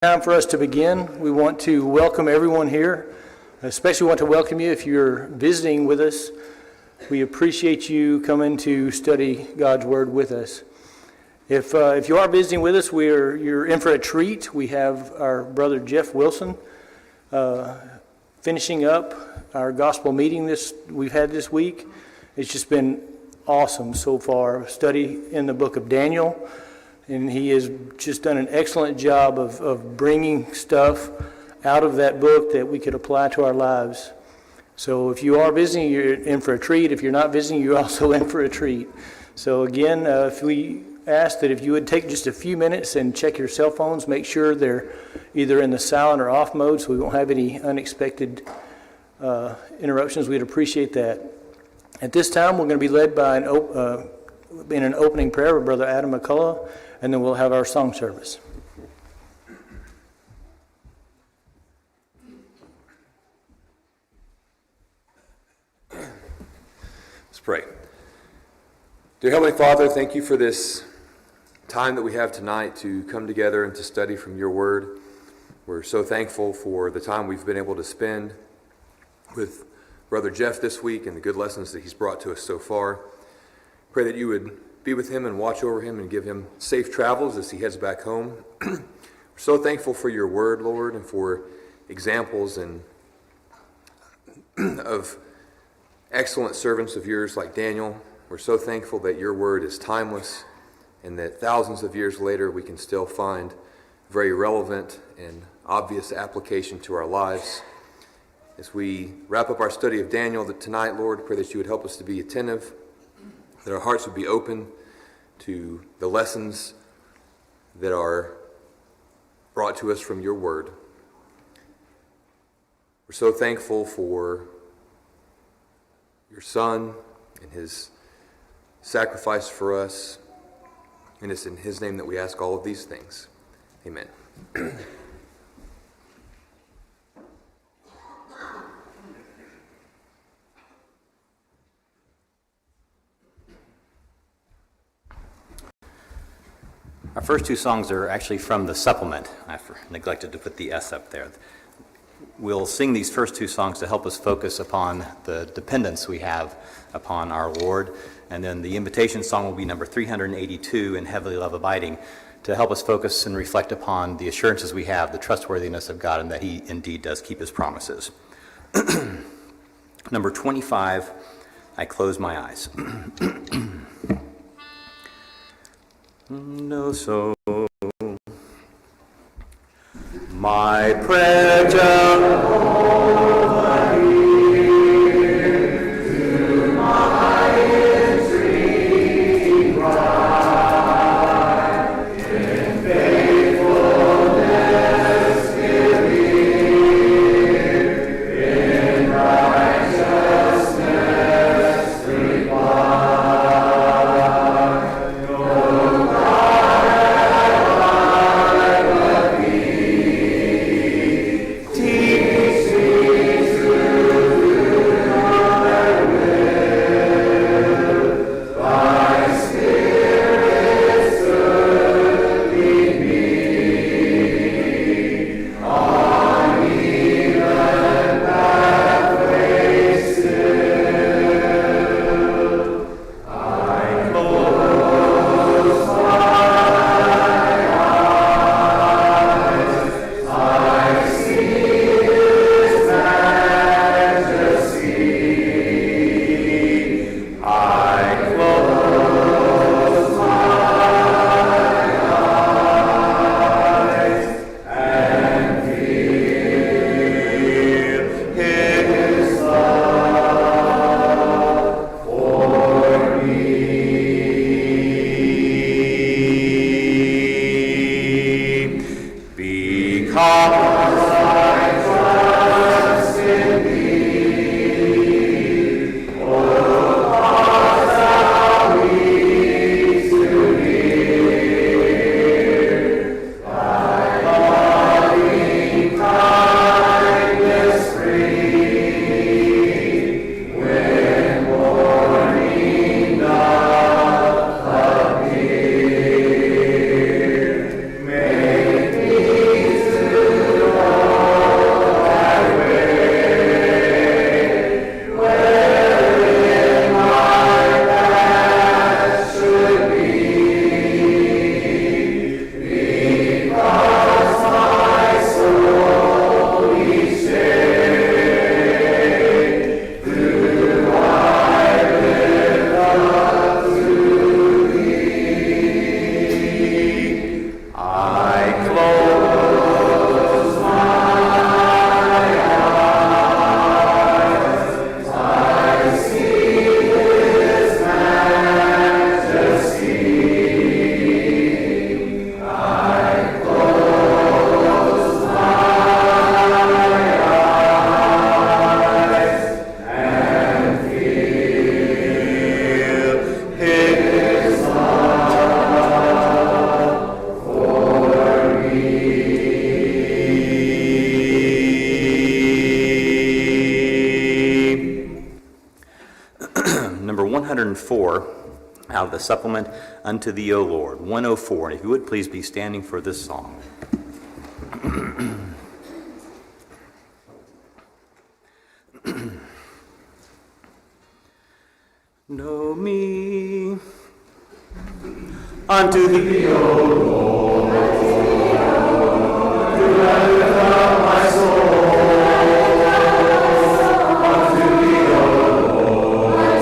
Time for us to begin. We want to welcome everyone here. Especially want to welcome you if you're visiting with us. We appreciate you coming to study God's Word with us. If you are visiting with us, you're in for a treat. We have our brother Jeff Wilson finishing up our gospel meeting we've had this week. It's just been awesome so far. Study in the book of Daniel. And he has just done an excellent job of bringing stuff out of that book that we could apply to our lives. So if you are visiting, you're in for a treat. If you're not visiting, you're also in for a treat. So again, if we ask that if you would take just a few minutes and check your cell phones, make sure they're either in the silent or off mode so we won't have any unexpected interruptions. We'd appreciate that. At this time, we're going to be led by in an opening prayer with Brother Adam McCullough, and then we'll have our song service. Let's pray. Dear Heavenly Father, thank you for this time that we have tonight to come together and to study from your word. We're so thankful for the time we've been able to spend with Brother Jeff this week and the good lessons that he's brought to us so far. Pray that you would be with him and watch over him and give him safe travels as he heads back home. We're so thankful for your word, Lord, and for examples and of excellent servants of yours like Daniel. We're so thankful that your word is timeless and that thousands of years later we can still find very relevant and obvious application to our lives. As we wrap up our study of Daniel tonight, Lord, pray that you would help us to be attentive, that our hearts would be open to the lessons that are brought to us from your word. We're so thankful for your Son and his sacrifice for us. And it's in his name that we ask all of these things. Amen. Our first two songs are actually from the supplement. I neglected to put the S up there. We'll sing these first two songs to help us focus upon the dependence we have upon our Lord. And then the invitation song will be number 382, In Heavenly Love Abiding, to help us focus and reflect upon the assurances we have, the trustworthiness of God, and that he indeed does keep his promises. Number 25, I Close My Eyes. No, so my prayer Jehovah hear, to my entreaty cry, in faithfulness believe, in righteousness reply. See 4 out of the supplement, Unto Thee, O Lord, 104. And if you would please be standing for this song. Know me unto Thee, O Lord, to lift up my soul. Unto Thee, O Lord,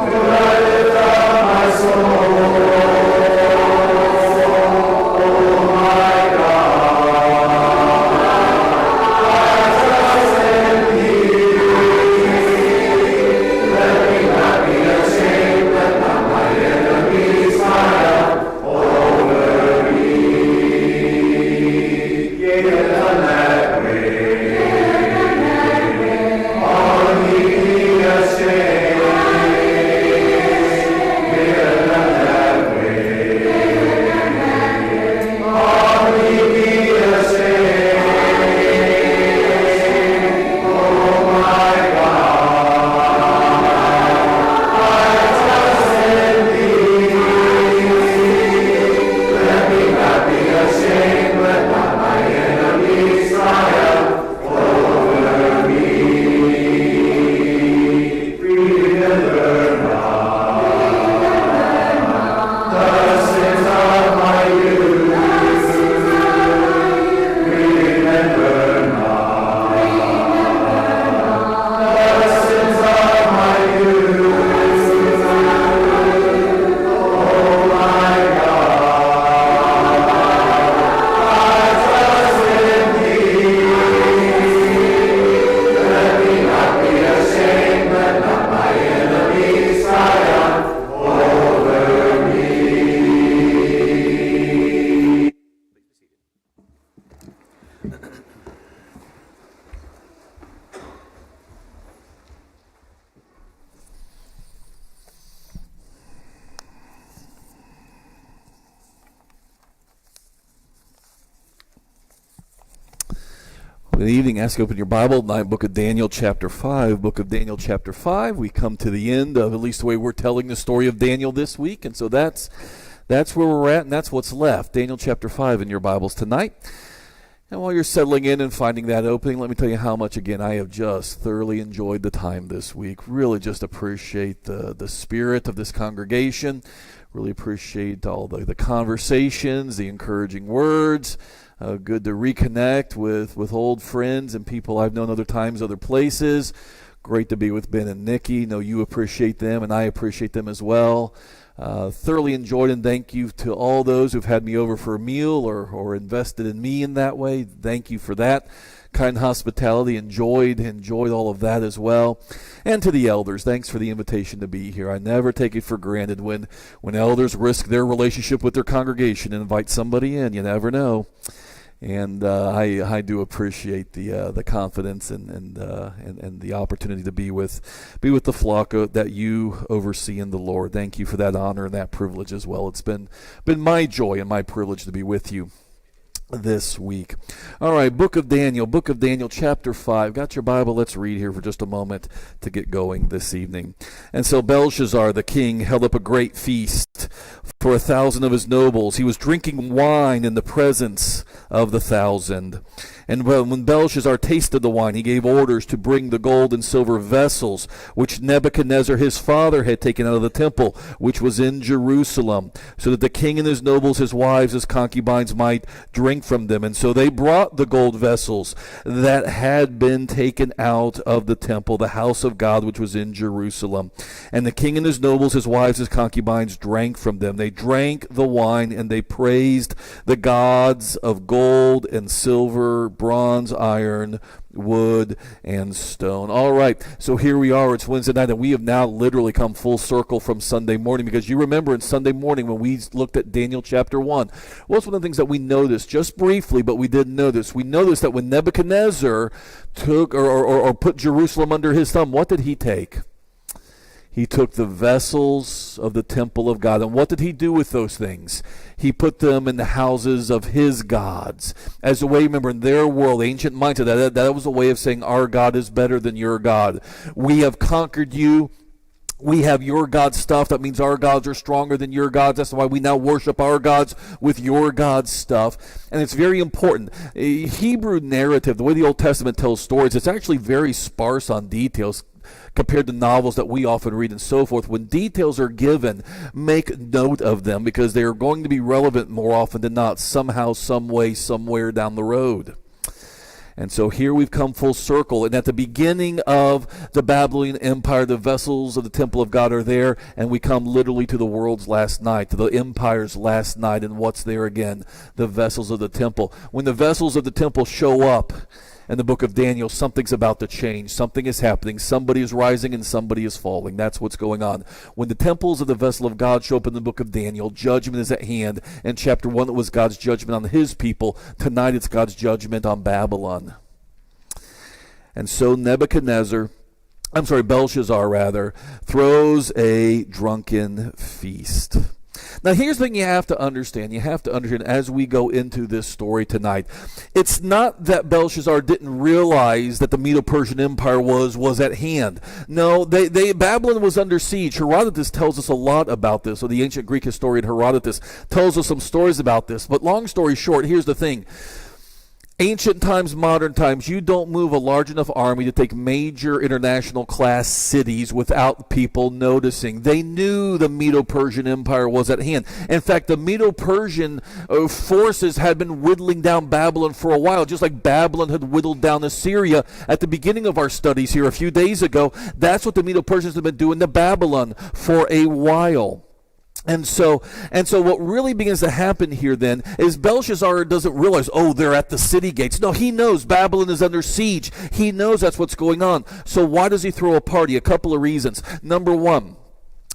to lift up my soul. Oh my God, I trust in Thee. Let me not be ashamed, let not my enemies triumph over me. Give them that way, all me ashamed. Give them that way, all me ashamed. Oh my God, I trust in Thee. Let me not be ashamed, let not my enemies triumph over me. Remember not the sins of my youth. Remember not the sins of my youth. Oh my God, I trust in Thee. Let me not be ashamed, let not my enemies triumph over me. Good evening. Ask you to open your Bible tonight, Book of Daniel, chapter 5. Book of Daniel, chapter 5. We come to the end of at least the way we're telling the story of Daniel this week, and so that's where we're at, and that's what's left. Daniel, chapter 5 in your Bibles tonight. And while you're settling in and finding that opening, let me tell you how much, again, I have just thoroughly enjoyed the time this week. Really just appreciate the spirit of this congregation. Really appreciate all the conversations, the encouraging words. Good to reconnect with old friends and people I've known other times, other places. Great to be with Ben and Nikki. Know you appreciate them, and I appreciate them as well. Thoroughly enjoyed, and thank you to all those who've had me over for a meal or invested in me in that way. Thank you for that kind hospitality. Enjoyed all of that as well. And to the elders, thanks for the invitation to be here. I never take it for granted when elders risk their relationship with their congregation and invite somebody in. You never know. And I do appreciate the confidence and the opportunity to be with the flock that you oversee in the Lord. Thank you for that honor and that privilege as well. It's been my joy and my privilege to be with you this week. All right, Book of Daniel, chapter 5. Got your Bible? Let's read here for just a moment to get going this evening. And so Belshazzar the king held up a great feast for 1,000 of his nobles. He was drinking wine in the presence of the 1,000. And when Belshazzar tasted the wine, he gave orders to bring the gold and silver vessels which Nebuchadnezzar his father had taken out of the temple, which was in Jerusalem, so that the king and his nobles, his wives, his concubines might drink from them. And so they brought the gold vessels that had been taken out of the temple, the house of God, which was in Jerusalem. And the king and his nobles, his wives, his concubines drank from them. They drank the wine, and they praised the gods of gold and silver, bronze, iron, wood, and stone. All right, so here we are. It's Wednesday night, and we have now literally come full circle from Sunday morning, because you remember in Sunday morning when we looked at Daniel chapter 1, what's one of the things that we noticed just briefly, but we didn't notice? We noticed that when Nebuchadnezzar took or put Jerusalem under his thumb, what did he take? He took the vessels of the temple of God. And what did he do with those things? He put them in the houses of his gods. As a way, remember, in their world, ancient mindset, that was a way of saying our God is better than your God. We have conquered you. We have your God's stuff. That means our gods are stronger than your gods. That's why we now worship our gods with your God's stuff. And it's very important. A Hebrew narrative, the way the Old Testament tells stories, it's actually very sparse on details compared to novels that we often read and so forth. When details are given, make note of them because they are going to be relevant more often than not, somehow, some way, somewhere down the road. And so here we've come full circle. And at the beginning of the Babylonian Empire, the vessels of the temple of God are there, and we come literally to the world's last night, to the empire's last night. And what's there again? The vessels of the temple. When the vessels of the temple show up in the book of Daniel, something's about to change. Something is happening. Somebody is rising and somebody is falling. That's what's going on. When the temples of the vessel of God show up in the book of Daniel, judgment is at hand. In chapter 1, it was God's judgment on his people. Tonight, it's God's judgment on Babylon. And so Belshazzar throws a drunken feast. Now, here's the thing you have to understand. You have to understand as we go into this story tonight. It's not that Belshazzar didn't realize that the Medo-Persian Empire was at hand. No, Babylon was under siege. Herodotus tells us a lot about this, or the ancient Greek historian Herodotus tells us some stories about this. But long story short, here's the thing. Ancient times, modern times, you don't move a large enough army to take major international class cities without people noticing. They knew the Medo-Persian Empire was at hand. In fact, the Medo-Persian forces had been whittling down Babylon for a while, just like Babylon had whittled down Assyria at the beginning of our studies here a few days ago. That's what the Medo-Persians have been doing to Babylon for a while. And so what really begins to happen here then is Belshazzar doesn't realize, they're at the city gates. No, he knows Babylon is under siege. He knows that's what's going on. So why does he throw a party? A couple of reasons. Number one,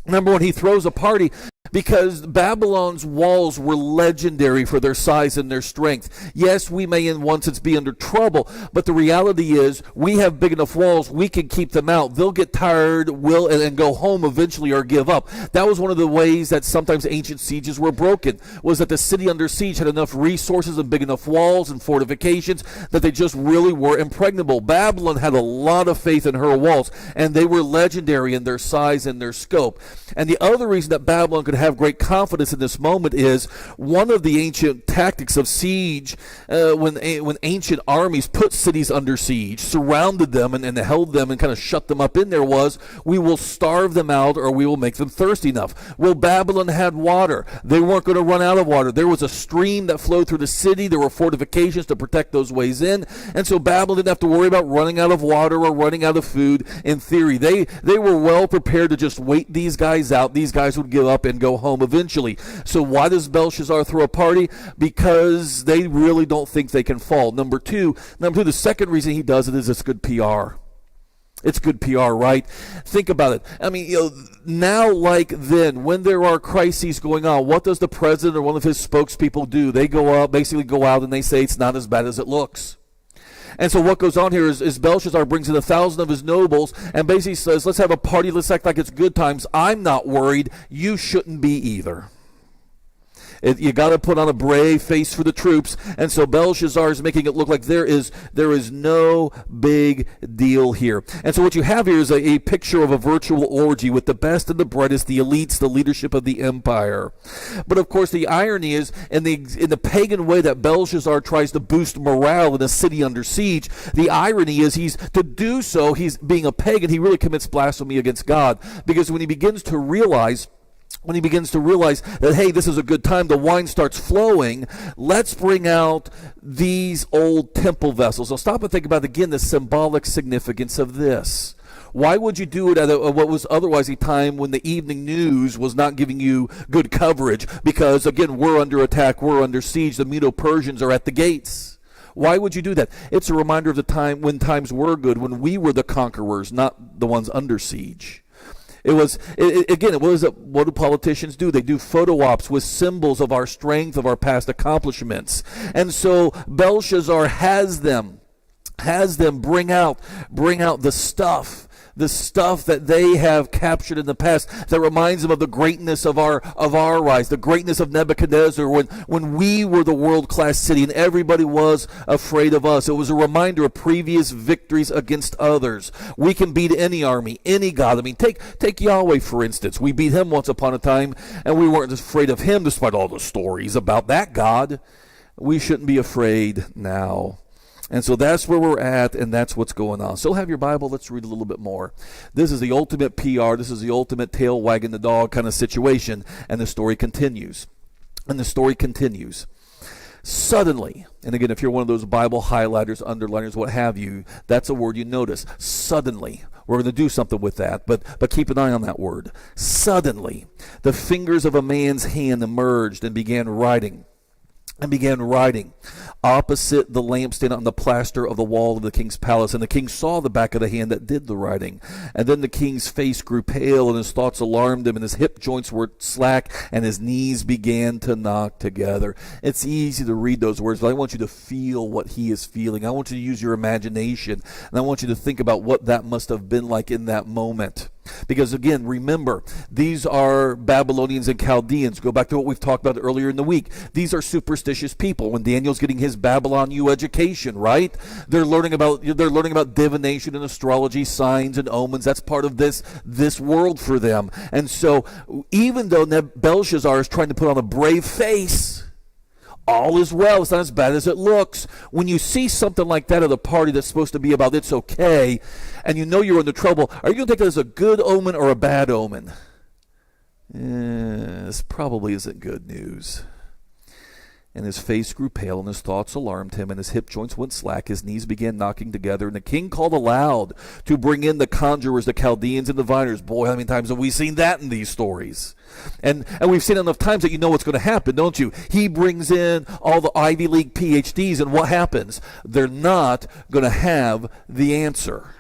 he throws a party because Babylon's walls were legendary for their size and their strength. Yes, we may in one sense be under trouble, but the reality is we have big enough walls, we can keep them out. They'll get tired, and go home eventually or give up. That was one of the ways that sometimes ancient sieges were broken, was that the city under siege had enough resources and big enough walls and fortifications that they just really were impregnable. Babylon had a lot of faith in her walls, and they were legendary in their size and their scope. And the other reason that Babylon could have great confidence in this moment is one of the ancient tactics of siege, when ancient armies put cities under siege, surrounded them and held them and kind of shut them up in there, was we will starve them out or we will make them thirsty enough. Well, Babylon had water. They weren't going to run out of water. There was a stream that flowed through the city. There were fortifications to protect those ways in. And so Babylon didn't have to worry about running out of water or running out of food. In theory, they were well prepared to just wait these guys out. These guys would give up and go home eventually. So why does Belshazzar throw a party? Because they really don't think they can fall. Number two, the second reason he does it is it's good PR. It's good PR, right? Think about it. I mean, now like then, when there are crises going on, what does the president or one of his spokespeople do? They basically go out and they say it's not as bad as it looks. And so what goes on here is Belshazzar brings in 1,000 of his nobles and basically says, let's have a party, let's act like it's good times. I'm not worried. You shouldn't be either. You got to put on a brave face for the troops. And so Belshazzar is making it look like there is no big deal here. And so what you have here is a picture of a virtual orgy with the best and the brightest, the elites, the leadership of the empire. But of course, the irony is in the pagan way that Belshazzar tries to boost morale in a city under siege, the irony is he's being a pagan, he really commits blasphemy against God. Because when he begins to realize that, hey, this is a good time, the wine starts flowing, let's bring out these old temple vessels. Now stop and think about, again, the symbolic significance of this. Why would you do it at what was otherwise a time when the evening news was not giving you good coverage? Because, again, we're under attack, we're under siege, the Medo-Persians are at the gates. Why would you do that? It's a reminder of the time when times were good, when we were the conquerors, not the ones under siege. What do politicians do? They do photo ops with symbols of our strength, of our past accomplishments. And so Belshazzar has them bring out the stuff the stuff that they have captured in the past that reminds them of the greatness of our rise, the greatness of Nebuchadnezzar when we were the world-class city and everybody was afraid of us. It was a reminder of previous victories against others. We can beat any army, any god. I mean, take Yahweh, for instance. We beat him once upon a time, and we weren't afraid of him despite all the stories about that God. We shouldn't be afraid now. And so that's where we're at, and that's what's going on. Still have your Bible? Let's read a little bit more. This is the ultimate PR. This is the ultimate tail wagging the dog kind of situation, and the story continues. Suddenly, and again, if you're one of those Bible highlighters, underliners, what have you, that's a word you notice. Suddenly. We're going to do something with that, but keep an eye on that word. Suddenly, the fingers of a man's hand emerged and began writing opposite the lampstand on the plaster of the wall of the king's palace. And the king saw the back of the hand that did the writing. And then the king's face grew pale, and his thoughts alarmed him, and his hip joints were slack, and his knees began to knock together. It's easy to read those words, but I want you to feel what he is feeling. I want you to use your imagination, and I want you to think about what that must have been like in that moment. Because again, remember, these are Babylonians and Chaldeans. Go back to what we've talked about earlier in the week. These are superstitious people. When Daniel's getting his Babylon U education, right? They're learning about divination and astrology, signs and omens. That's part of this world for them. And so, even though Belshazzar is trying to put on a brave face, all is well. It's not as bad as it looks. When you see something like that at a party that's supposed to be about it's okay, and you know you're into trouble, are you going to take that as a good omen or a bad omen? This probably isn't good news. And his face grew pale, and his thoughts alarmed him, and his hip joints went slack. His knees began knocking together, and the king called aloud to bring in the conjurers, the Chaldeans, and diviners. Boy, how many times have we seen that in these stories? And we've seen enough times that you know what's going to happen, don't you? He brings in all the Ivy League PhDs, and what happens? They're not going to have the answer.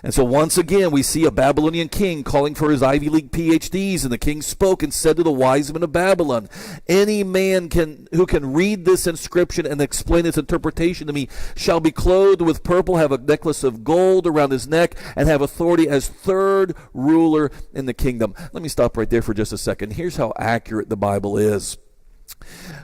And so once again, we see a Babylonian king calling for his Ivy League PhDs, and the king spoke and said to the wise men of Babylon, any man who can read this inscription and explain its interpretation to me shall be clothed with purple, have a necklace of gold around his neck, and have authority as third ruler in the kingdom. Let me stop right there for just a second. Here's how accurate the Bible is.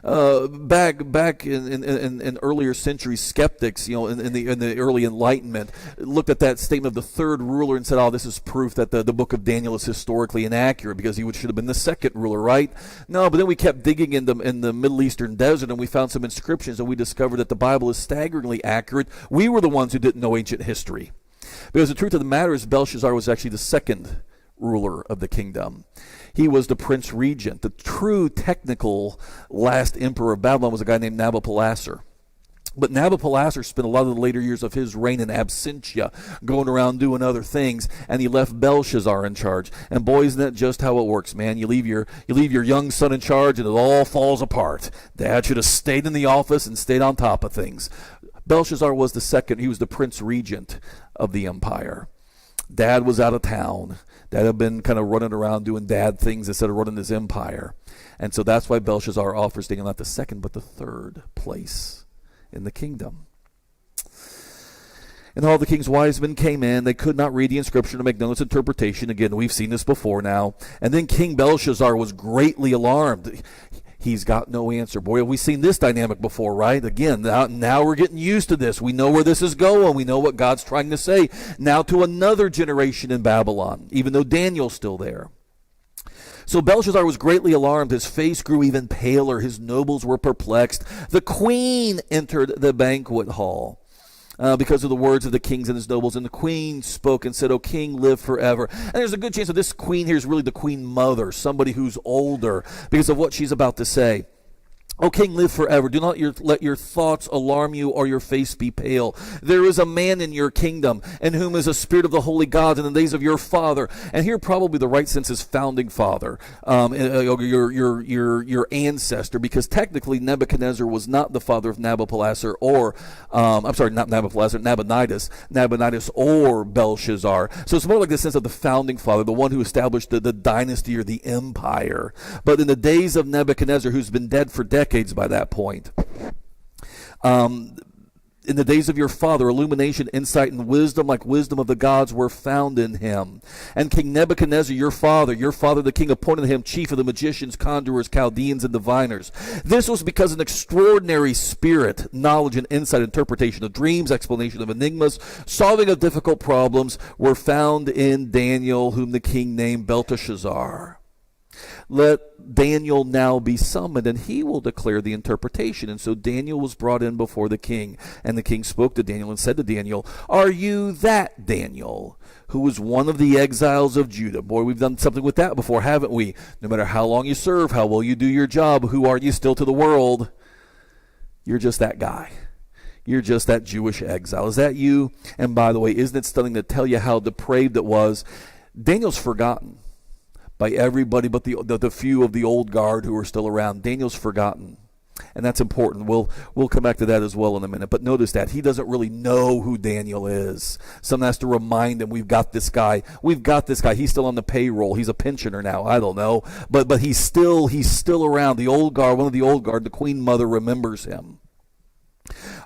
Back in earlier centuries, skeptics, in the early Enlightenment, looked at that statement of the third ruler and said, "Oh, this is proof that the book of Daniel is historically inaccurate because he should have been the second ruler, right?" No, but then we kept digging in the Middle Eastern desert, and we found some inscriptions, and we discovered that the Bible is staggeringly accurate. We were the ones who didn't know ancient history, because the truth of the matter is Belshazzar was actually the second ruler of the kingdom. He was the prince regent. The true technical last emperor of Babylon was a guy named Nabopolassar. But Nabopolassar spent a lot of the later years of his reign in absentia, going around doing other things, and he left Belshazzar in charge. And boy, isn't that just how it works, man? You leave your young son in charge, and it all falls apart. Dad should have stayed in the office and stayed on top of things. Belshazzar was the second. He was the prince regent of the empire. Dad was out of town. Dad had been kind of running around doing dad things instead of running his empire. And so that's why Belshazzar offers Daniel not the second, but the third place in the kingdom. And all the king's wise men came in. They could not read the inscription or make known its interpretation. Again, we've seen this before now. And then King Belshazzar was greatly alarmed. He's got no answer. Boy, have we seen this dynamic before, right? Again, now we're getting used to this. We know where this is going. We know what God's trying to say. Now to another generation in Babylon, even though Daniel's still there. So Belshazzar was greatly alarmed. His face grew even paler. His nobles were perplexed. The queen entered the banquet hall because of the words of the kings and his nobles. And the queen spoke and said, "O king, live forever." And there's a good chance that this queen here is really the queen mother, somebody who's older, because of what she's about to say. "O king, live forever. Do not let your thoughts alarm you or your face be pale. There is a man in your kingdom in whom is a spirit of the holy gods in the days of your father." And here probably the right sense is founding father, your ancestor, because technically Nebuchadnezzar was not the father of Nabopolassar Nabonidus or Belshazzar. So it's more like the sense of the founding father, the one who established the dynasty or the empire. But in the days of Nebuchadnezzar, who's been dead for decades by that point, in the days of your father, illumination, insight, and wisdom like wisdom of the gods were found in him. And King Nebuchadnezzar, your father the king, appointed him chief of the magicians, conjurers, Chaldeans, and diviners. This was because an extraordinary spirit, knowledge, and insight, interpretation of dreams, explanation of enigmas, solving of difficult problems were found in Daniel, whom the king named Belteshazzar. Let Daniel now be summoned, and he will declare the interpretation. And so Daniel was brought in before the king. And the king spoke to Daniel and said to Daniel, "Are you that Daniel, who was one of the exiles of Judah?" Boy, we've done something with that before, haven't we? No matter how long you serve, how well you do your job, who are you still to the world? You're just that guy. You're just that Jewish exile. Is that you? And by the way, isn't it stunning to tell you how depraved it was? Daniel's forgotten by everybody but the few of the old guard who are still around. Daniel's forgotten. And that's important. We'll come back to that as well in a minute. But notice that he doesn't really know who Daniel is. Someone has to remind him, we've got this guy. He's still on the payroll. He's a pensioner now. I don't know. But he's still around. The old guard, one of the old guard, the queen mother remembers him.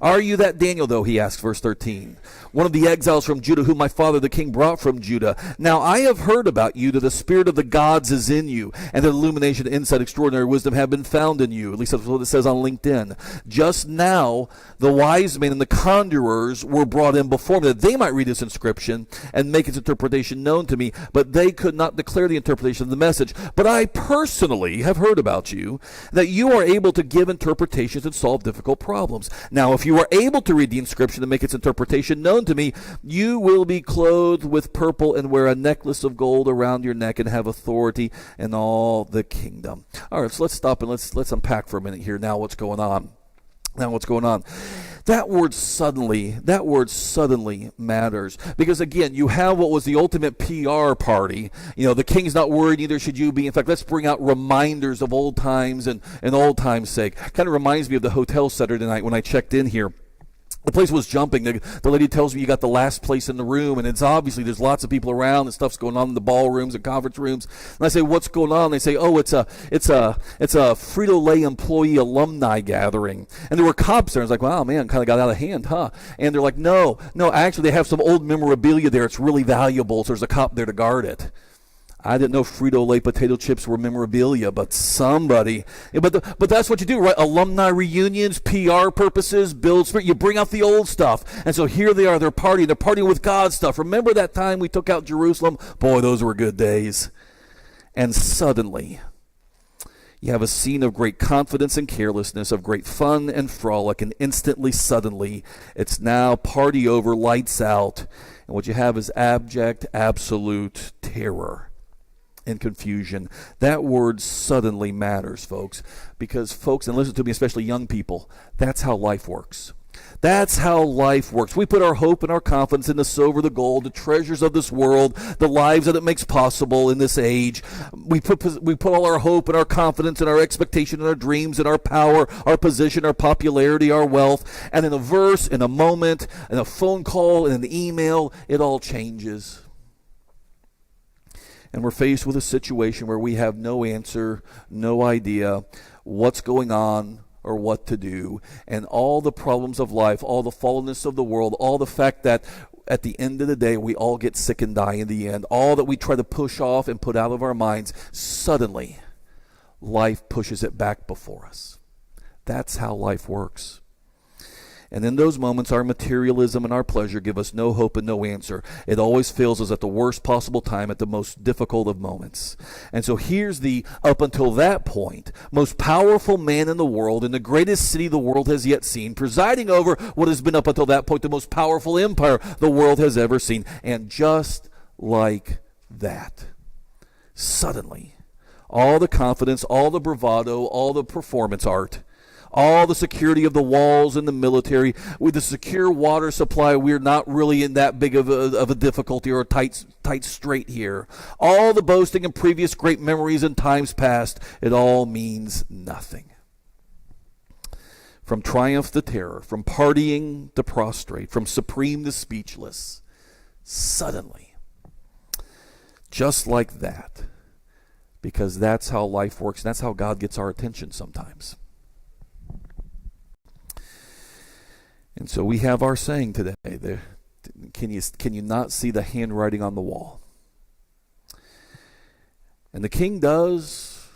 "Are you that Daniel, though?" he asks, verse 13. "One of the exiles from Judah, whom my father the king brought from Judah. Now I have heard about you, that the spirit of the gods is in you, and that illumination, insight, extraordinary wisdom have been found in you." At least that's what it says on LinkedIn. "Just now the wise men and the conjurers were brought in before me, that they might read this inscription and make its interpretation known to me, but they could not declare the interpretation of the message. But I personally have heard about you, that you are able to give interpretations and solve difficult problems. Now, if you are able to read the inscription and make its interpretation known to me, you will be clothed with purple and wear a necklace of gold around your neck and have authority in all the kingdom." All right, so let's stop and let's unpack for a minute here now what's going on. That word suddenly matters. Because again, you have what was the ultimate PR party. You know, the king's not worried, neither should you be. In fact, let's bring out reminders of old times and old times' sake. Kind of reminds me of the hotel Saturday night when I checked in here. The place was jumping. The lady tells me you got the last place in the room, and it's obviously there's lots of people around and stuff's going on in the ballrooms and conference rooms. And I say, "What's going on?" They say, "Oh, it's a Frito-Lay employee alumni gathering." And there were cops there. I was like, "Wow, man, kind of got out of hand, huh?" And they're like, No, actually they have some old memorabilia there. It's really valuable, so there's a cop there to guard it." I didn't know Frito-Lay potato chips were memorabilia, but somebody. But that's what you do, right? Alumni reunions, PR purposes, build spirit. You bring out the old stuff. And so here they are. They're partying with God stuff. Remember that time we took out Jerusalem? Boy, those were good days. And suddenly, you have a scene of great confidence and carelessness, of great fun and frolic, and instantly, suddenly, it's now party over, lights out. And what you have is abject, absolute terror and confusion. That word suddenly matters, folks, because folks, and listen to me, especially young people, that's how life works. That's how life works. We put our hope and our confidence in the silver, the gold, the treasures of this world, the lives that it makes possible in this age. We put all our hope and our confidence and our expectation and our dreams and our power, our position, our popularity, our wealth. And in a verse, in a moment, in a phone call, in an email, it all changes. And we're faced with a situation where we have no answer, no idea what's going on or what to do. And all the problems of life, all the fallenness of the world, all the fact that at the end of the day we all get sick and die in the end, all that we try to push off and put out of our minds, suddenly life pushes it back before us. That's how life works. And in those moments, our materialism and our pleasure give us no hope and no answer. It always fails us at the worst possible time, at the most difficult of moments. And so here's the, up until that point, most powerful man in the world, in the greatest city the world has yet seen, presiding over what has been up until that point the most powerful empire the world has ever seen. And just like that, suddenly, all the confidence, all the bravado, all the performance art, all the security of the walls and the military, with the secure water supply, we're not really in that big of a difficulty or a tight strait here. All the boasting and previous great memories in times past, it all means nothing. From triumph to terror, from partying to prostrate, from supreme to speechless, suddenly, just like that, because that's how life works, and that's how God gets our attention sometimes. And so we have our saying today. Can you not see the handwriting on the wall? And the king does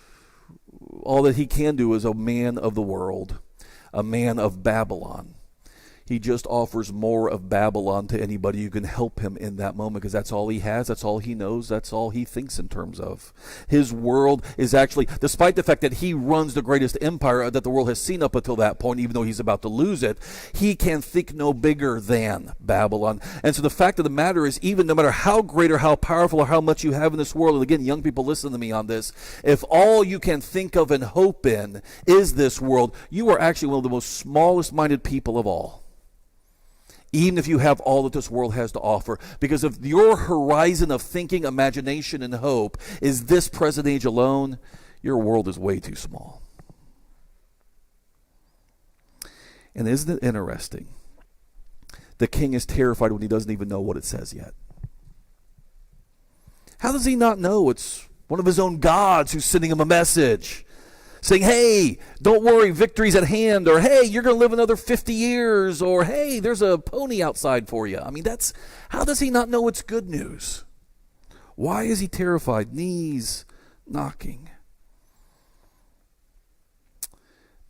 all that he can do as a man of the world, a man of Babylon. He just offers more of Babylon to anybody who can help him in that moment, because that's all he has, that's all he knows, that's all he thinks in terms of. His world is actually, despite the fact that he runs the greatest empire that the world has seen up until that point, even though he's about to lose it, he can think no bigger than Babylon. And so the fact of the matter is, even no matter how great or how powerful or how much you have in this world, and again, young people, listen to me on this, if all you can think of and hope in is this world, you are actually one of the most smallest minded people of all. Even if you have all that this world has to offer. Because if your horizon of thinking, imagination, and hope is this present age alone, your world is way too small. And isn't it interesting? The king is terrified when he doesn't even know what it says yet. How does he not know it's one of his own gods who's sending him a message? Saying, hey, don't worry, victory's at hand, or hey, you're going to live another 50 years, or hey, there's a pony outside for you. I mean, how does he not know it's good news? Why is he terrified? Knees knocking.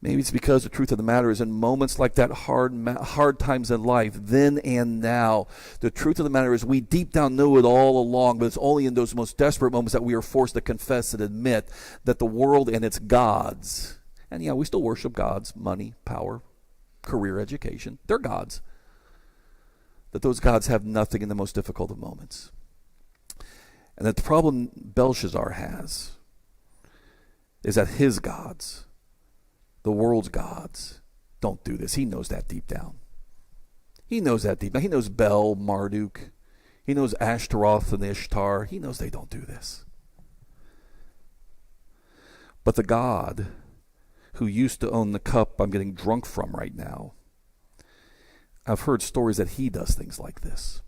Maybe it's because the truth of the matter is, in moments like that, hard times in life, then and now, the truth of the matter is we deep down know it all along, but it's only in those most desperate moments that we are forced to confess and admit that the world and its gods, and yeah, we still worship gods, money, power, career, education, they're gods, that those gods have nothing in the most difficult of moments. And that the problem Belshazzar has is that his gods, the world's gods, don't do this. He knows that deep down. He knows that deep down. He knows Bel, Marduk. He knows Ashtaroth and Ishtar. He knows they don't do this. But the God who used to own the cup I'm getting drunk from right now, I've heard stories that he does things like this.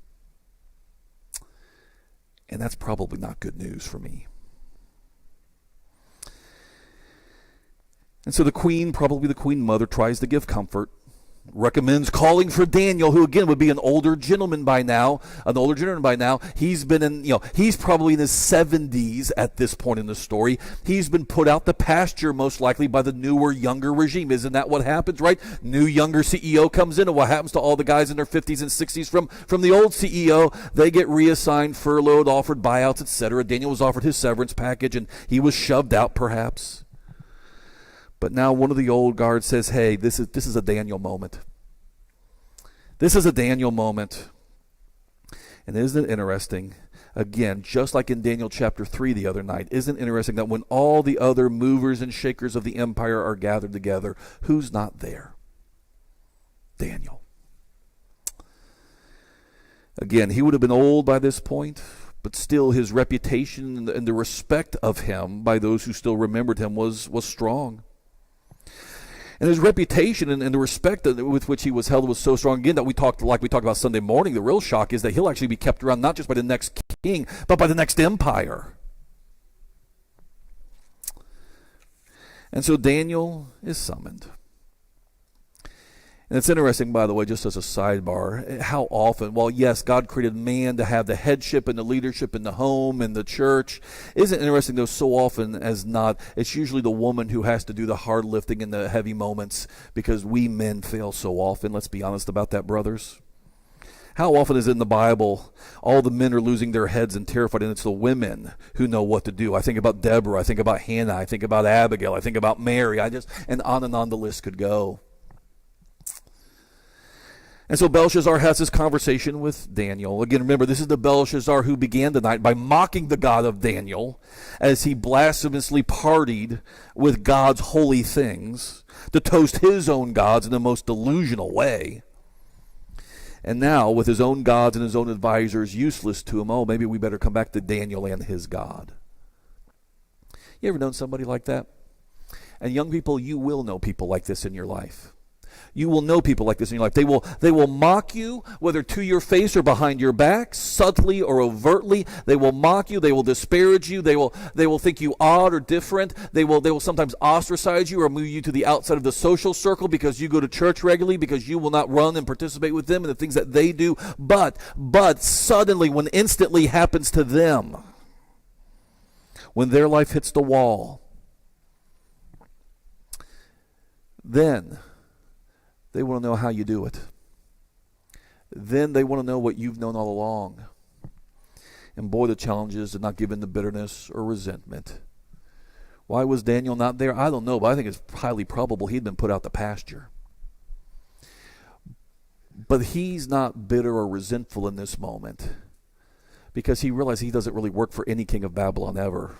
And that's probably not good news for me. And so the queen, probably the queen mother, tries to give comfort, recommends calling for Daniel, who again would be an older gentleman by now. He's been he's probably in his 70s at this point in the story. He's been put out the pasture most likely by the newer, younger regime. Isn't that what happens, right? New, younger CEO comes in, and what happens to all the guys in their 50s and 60s from the old CEO? They get reassigned, furloughed, offered buyouts, etc. Daniel was offered his severance package, and he was shoved out perhaps. But now one of the old guard says, hey, this is a Daniel moment. This is a Daniel moment. And isn't it interesting? Again, just like in Daniel chapter 3 the other night, isn't it interesting that when all the other movers and shakers of the empire are gathered together, who's not there? Daniel. Again, he would have been old by this point, but still his reputation and the respect of him by those who still remembered him was strong. And his reputation and the respect with which he was held was so strong, again, that we talked about Sunday morning. The real shock is that he'll actually be kept around not just by the next king, but by the next empire. And so Daniel is summoned. And it's interesting, by the way, just as a sidebar, how often, well, yes, God created man to have the headship and the leadership in the home and the church. Isn't it interesting, though, so often as not, it's usually the woman who has to do the hard lifting in the heavy moments, because we men fail so often. Let's be honest about that, brothers. How often is it in the Bible, all the men are losing their heads and terrified, and it's the women who know what to do? I think about Deborah, I think about Hannah, I think about Abigail, I think about Mary, and on the list could go. And so Belshazzar has this conversation with Daniel. Again, remember, this is the Belshazzar who began the night by mocking the God of Daniel as he blasphemously partied with God's holy things to toast his own gods in the most delusional way. And now, with his own gods and his own advisors useless to him, maybe we better come back to Daniel and his God. You ever known somebody like that? And young people, you will know people like this in your life. You will know people like this in your life. They will mock you, whether to your face or behind your back, subtly or overtly. They will mock you. They will disparage you. They will think you odd or different. They will sometimes ostracize you or move you to the outside of the social circle because you go to church regularly, because you will not run and participate with them in the things that they do. But suddenly, when instantly happens to them, when their life hits the wall, then they want to know how you do it. Then they want to know what you've known all along. And boy, the challenge is to not give in to bitterness or resentment. Why was Daniel not there? I don't know, but I think it's highly probable he'd been put out to pasture. But he's not bitter or resentful in this moment because he realized he doesn't really work for any king of Babylon ever.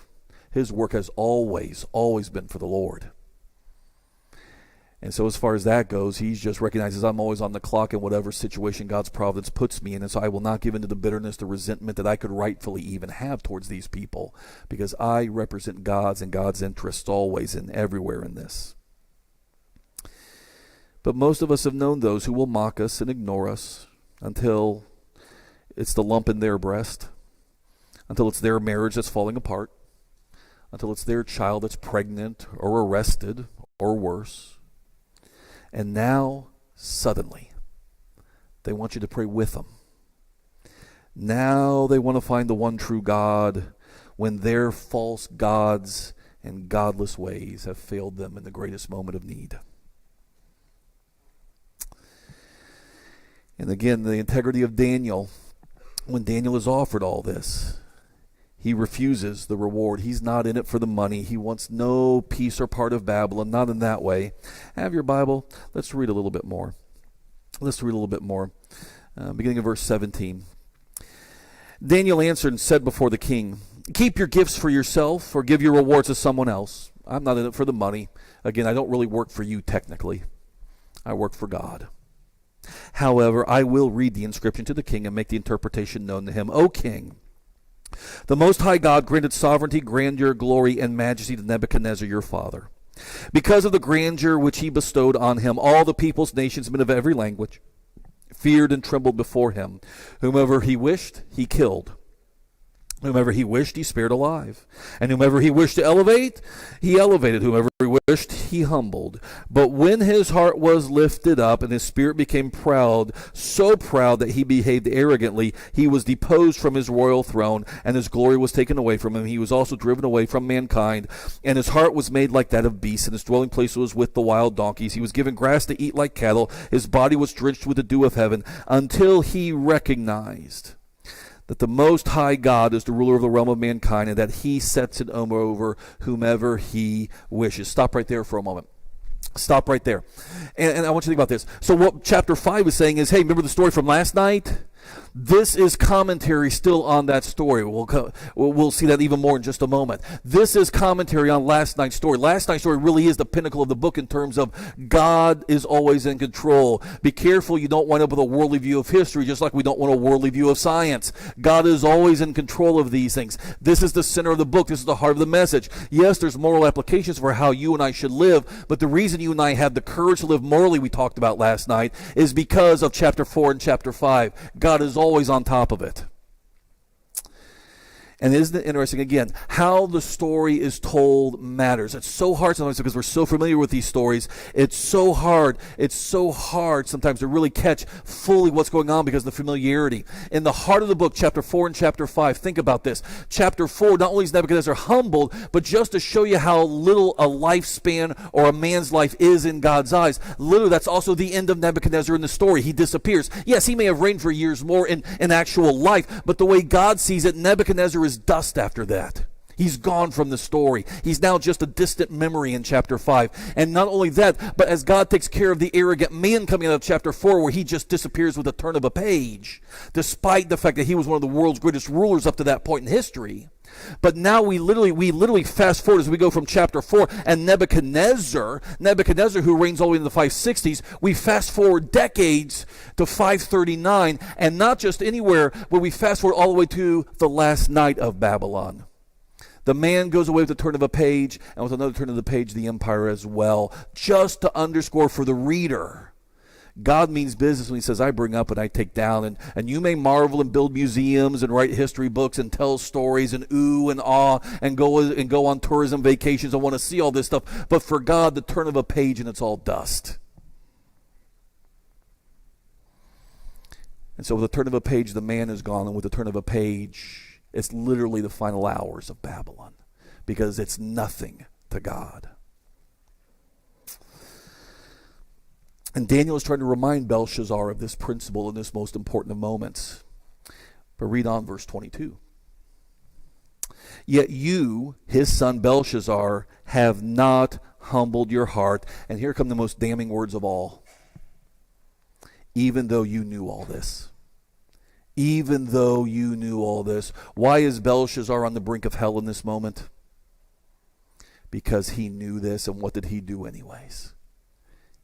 His work has always been for the Lord. And so as far as that goes, he just recognizes I'm always on the clock in whatever situation God's providence puts me in. And so I will not give in to the bitterness, the resentment that I could rightfully even have towards these people, because I represent God's and God's interests always and everywhere in this. But most of us have known those who will mock us and ignore us until it's the lump in their breast, until it's their marriage that's falling apart, until it's their child that's pregnant or arrested or worse. And now, suddenly, they want you to pray with them. Now they want to find the one true God when their false gods and godless ways have failed them in the greatest moment of need. And again, the integrity of Daniel, when Daniel is offered all this, he refuses the reward. He's not in it for the money. He wants no piece or part of Babylon, not in that way. Have your Bible. Let's read a little bit more. Beginning of verse 17. Daniel answered and said before the king, keep your gifts for yourself or give your rewards to someone else. I'm not in it for the money. Again, I don't really work for you technically. I work for God. However, I will read the inscription to the king and make the interpretation known to him. O king, the Most High God granted sovereignty, grandeur, glory, and majesty to Nebuchadnezzar your father. Because of the grandeur which he bestowed on him, all the peoples, nations, men of every language feared and trembled before him. Whomever he wished, he killed. Whomever he wished, he spared alive. And whomever he wished to elevate, he elevated. Whomever he wished, he humbled. But when his heart was lifted up and his spirit became proud, so proud that he behaved arrogantly, he was deposed from his royal throne, and his glory was taken away from him. He was also driven away from mankind, and his heart was made like that of beasts, and his dwelling place was with the wild donkeys. He was given grass to eat like cattle. His body was drenched with the dew of heaven, until he recognized that the Most High God is the ruler of the realm of mankind, and that he sets it over whomever he wishes. Stop right there for a moment. Stop right there. And I want you to think about this. So what chapter 5 is saying is, hey, remember the story from last night? This is commentary still on that story. We'll see that even more in just a moment. This is commentary on last night's story. Last night's story really is the pinnacle of the book in terms of God is always in control. Be careful you don't wind up with a worldly view of history, just like we don't want a worldly view of science. God is always in control of these things. This is the center of the book. This is the heart of the message. Yes, there's moral applications for how you and I should live, but the reason you and I have the courage to live morally we talked about last night is because of chapter 4 and chapter 5. God is always on top of it. And isn't it interesting, again, how the story is told matters. It's so hard sometimes because we're so familiar with these stories. It's so hard sometimes to really catch fully what's going on because of the familiarity. In the heart of the book, chapter 4 and chapter 5, think about this. Chapter 4, not only is Nebuchadnezzar humbled, but just to show you how little a lifespan or a man's life is in God's eyes. Literally, that's also the end of Nebuchadnezzar in the story. He disappears. Yes, he may have reigned for years more in actual life, but the way God sees it, Nebuchadnezzar is dust after that. He's gone from the story. He's now just a distant memory in chapter 5. And not only that, but as God takes care of the arrogant man coming out of chapter 4, where he just disappears with a turn of a page, despite the fact that he was one of the world's greatest rulers up to that point in history. But now we literally fast forward as we go from chapter 4, and Nebuchadnezzar, who reigns all the way in the 560s, we fast forward decades to 539, and not just anywhere, but we fast forward all the way to the last night of Babylon. The man goes away with the turn of a page, and with another turn of the page, the empire as well. Just to underscore for the reader, God means business when he says, I bring up and I take down. And you may marvel and build museums and write history books and tell stories and ooh and ah and go on tourism vacations and want to see all this stuff. But for God, the turn of a page and it's all dust. And so with the turn of a page, the man is gone. And with the turn of a page, it's literally the final hours of Babylon, because it's nothing to God. And Daniel is trying to remind Belshazzar of this principle in this most important of moments. But read on verse 22. Yet you, his son Belshazzar, have not humbled your heart. And here come the most damning words of all. Even though you knew all this. Even though you knew all this. Why is Belshazzar on the brink of hell in this moment? Because he knew this, and what did he do anyways?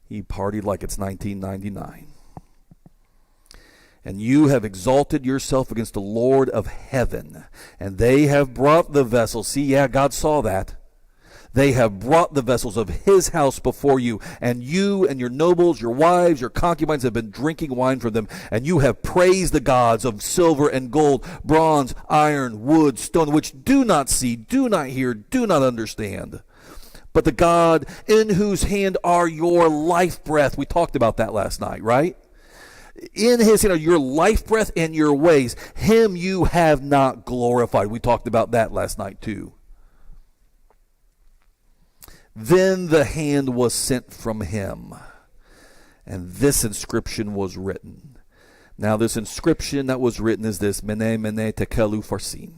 He partied like it's 1999. And you have exalted yourself against the Lord of heaven, and they have brought the vessels. See, yeah, God saw that. They have brought the vessels of his house before you, and you and your nobles, your wives, your concubines have been drinking wine from them, and you have praised the gods of silver and gold, bronze, iron, wood, stone, which do not see, do not hear, do not understand. But the God in whose hand are your life breath. We talked about that last night, right? In his hand are your life breath and your ways. Him you have not glorified. We talked about that last night too. Then the hand was sent from him, and this inscription was written. Now this inscription that was written is this: Mene, Mene, Tekel Upharsin.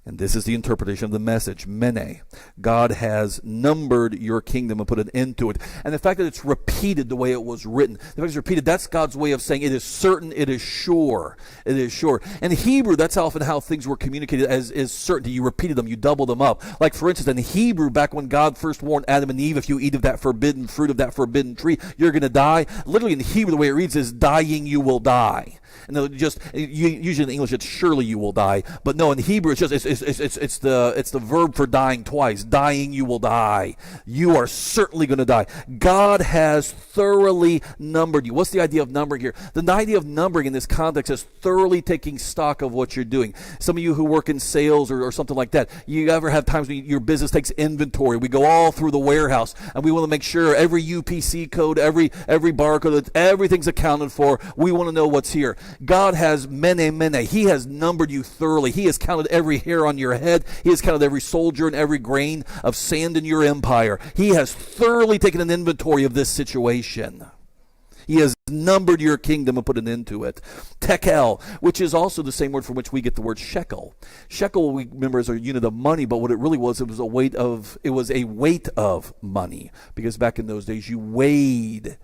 And this is the interpretation of the message. Mene. God has numbered your kingdom and put an end to it. And the fact that it's repeated the way it was written, the fact it's repeated, that's God's way of saying it is certain, it is sure. It is sure. In Hebrew, that's often how things were communicated as is certainty. You repeated them, you doubled them up. Like for instance, in Hebrew, back when God first warned Adam and Eve, if you eat of that forbidden fruit of that forbidden tree, you're going to die. Literally in Hebrew, the way it reads is, dying you will die. And usually in English it's surely you will die, but no, in Hebrew it's the verb for dying twice. Dying you will die. You are certainly going to die. God has thoroughly numbered you. What's the idea of numbering here? The idea of numbering in this context is thoroughly taking stock of what you're doing. Some of you who work in sales or something like that, you ever have times when your business takes inventory? We go all through the warehouse and we want to make sure every UPC code, every barcode, everything's accounted for. We want to know what's here. God has mene, mene. He has numbered you thoroughly. He has counted every hair on your head. He has counted every soldier and every grain of sand in your empire. He has thoroughly taken an inventory of this situation. He has numbered your kingdom and put an end to it. Tekel, which is also the same word from which we get the word shekel. Shekel, we remember, is a unit of money, but what it really was, it was a weight of money. Because back in those days, you weighed,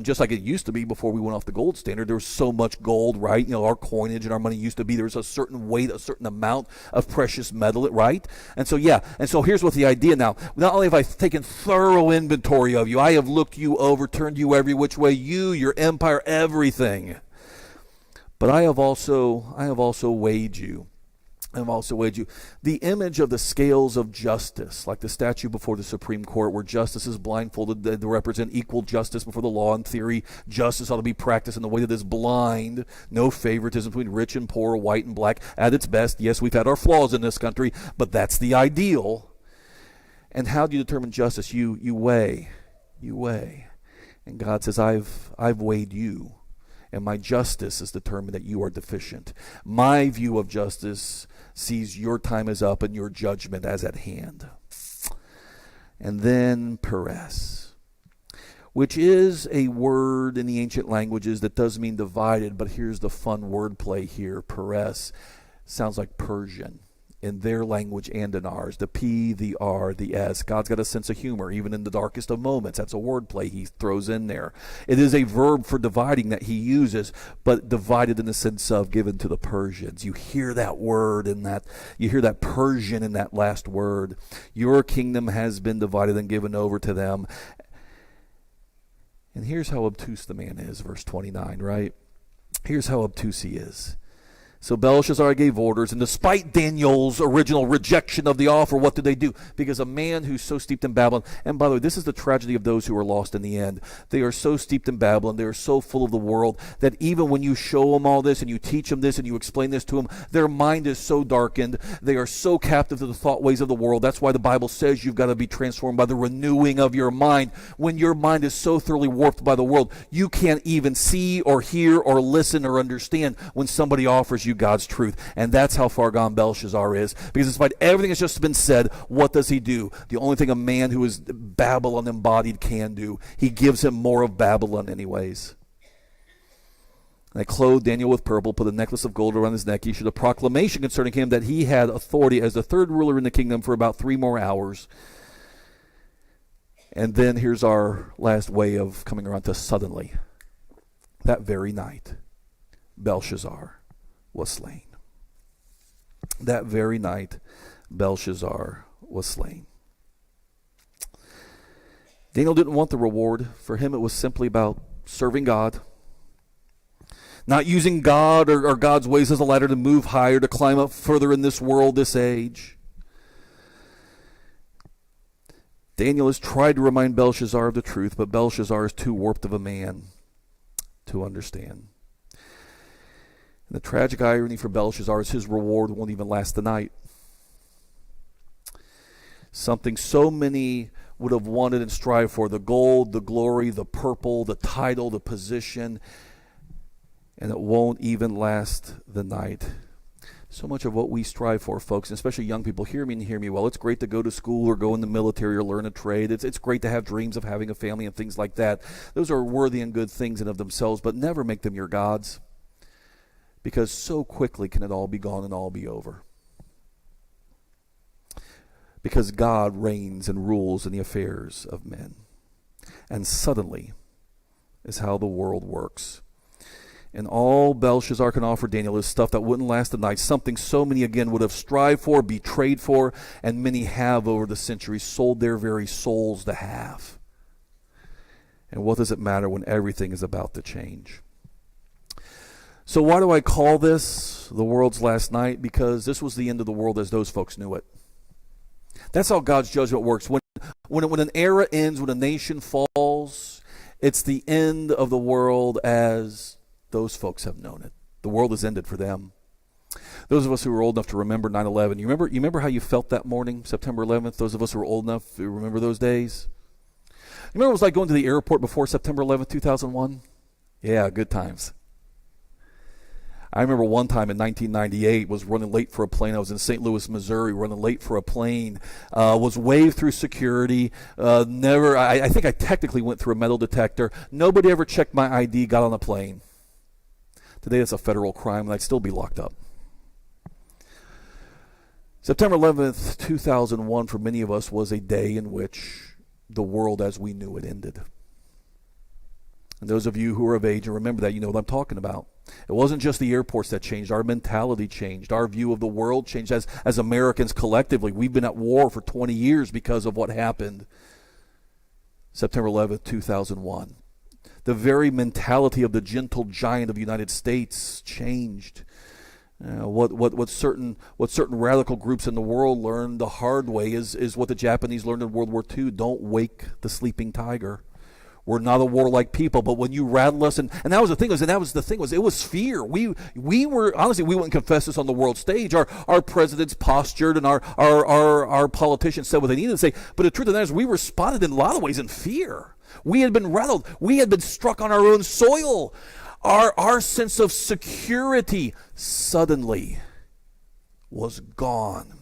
just like it used to be before we went off the gold standard. There was so much gold, right? You know, our coinage and our money used to be, there was a certain weight, a certain amount of precious metal, right? And so here's what the idea now. Not only have I taken thorough inventory of you, I have looked you over, turned you every which way, you, your empire, everything. But I have also weighed you. The image of the scales of justice, like the statue before the Supreme Court where justice is blindfolded to represent equal justice before the law. In theory, justice ought to be practiced in the way that is blind, no favoritism between rich and poor, white and black. At its best, yes, we've had our flaws in this country, but that's the ideal. And how do you determine justice? You weigh. And God says, I've weighed you, and my justice is determined that you are deficient. My view of justice sees your time is up and your judgment as at hand. And then Peres, which is a word in the ancient languages that does mean divided, but here's the fun word play here. Peres sounds like Persian in their language and in ours. The P, the R, the S. God's got a sense of humor, even in the darkest of moments. That's a wordplay he throws in there. It is a verb for dividing that he uses, but divided in the sense of given to the Persians. You hear that word in that, you hear that Persian in that last word. Your kingdom has been divided and given over to them. And here's how obtuse the man is, verse 29, right? Here's how obtuse he is. So Belshazzar gave orders, and despite Daniel's original rejection of the offer, what did they do? Because a man who's so steeped in Babylon, and by the way, this is the tragedy of those who are lost in the end. They are so steeped in Babylon, they are so full of the world, that even when you show them all this, and you teach them this, and you explain this to them, their mind is so darkened, they are so captive to the thought ways of the world. That's why the Bible says you've got to be transformed by the renewing of your mind. When your mind is so thoroughly warped by the world, you can't even see or hear or listen or understand when somebody offers you God's truth. And that's how far gone Belshazzar is. Because despite everything that's just been said, what does he do? The only thing a man who is Babylon embodied can do. He gives him more of Babylon anyways. And they clothed Daniel with purple, put a necklace of gold around his neck. He issued a proclamation concerning him that he had authority as the third ruler in the kingdom for about 3 more hours. And then here's our last way of coming around to suddenly. That very night, Belshazzar was slain. That very night, Belshazzar was slain. Daniel didn't want the reward. For him, it was simply about serving God, not using God or God's ways as a ladder to move higher, to climb up further in this world, this age. Daniel has tried to remind Belshazzar of the truth, but Belshazzar is too warped of a man to understand. And the tragic irony for Belshazzar is his reward won't even last the night. Something so many would have wanted and strived for, the gold, the glory, the purple, the title, the position, and it won't even last the night. So much of what we strive for, folks, and especially young people, hear me and hear me well. It's great to go to school or go in the military or learn a trade. It's great to have dreams of having a family and things like that. Those are worthy and good things in of themselves, but never make them your gods. Because so quickly can it all be gone and all be over. Because God reigns and rules in the affairs of men. And suddenly is how the world works. And all Belshazzar can offer Daniel is stuff that wouldn't last the night, something so many again would have strived for, betrayed for, and many have over the centuries sold their very souls to have. And what does it matter when everything is about to change? So why do I call this the world's last night? Because this was the end of the world as those folks knew it. That's how God's judgment works. When an era ends, when a nation falls, it's the end of the world as those folks have known it. The world has ended for them. Those of us who are old enough to remember 9/11, you remember how you felt that morning, September 11th? Those of us who are old enough to remember those days? You remember what it was like going to the airport before September 11th, 2001? Yeah, good times. I remember one time in 1998 was running late for a plane. I was in St. Louis, Missouri, running late for a plane. Was waved through security. I think I technically went through a metal detector. Nobody ever checked my ID, got on a plane. Today that's a federal crime, and I'd still be locked up. September 11th, 2001, for many of us, was a day in which the world as we knew it ended. And those of you who are of age and remember that, you know what I'm talking about. It wasn't just the airports that changed. Our mentality changed. Our view of the world changed. As Americans collectively, we've been at war for 20 years because of what happened September 11th, 2001. The very mentality of the gentle giant of the United States changed. What certain radical groups in the world learned the hard way is what the Japanese learned in World War II. Don't wake the sleeping tiger. We're not a warlike people, but when you rattle us, and that was the thing, it was fear. We were, honestly, we wouldn't confess this on the world stage. Our presidents postured and our politicians said what they needed to say, but the truth of that is we responded in a lot of ways in fear. We had been rattled. We had been struck on our own soil. Our sense of security suddenly was gone.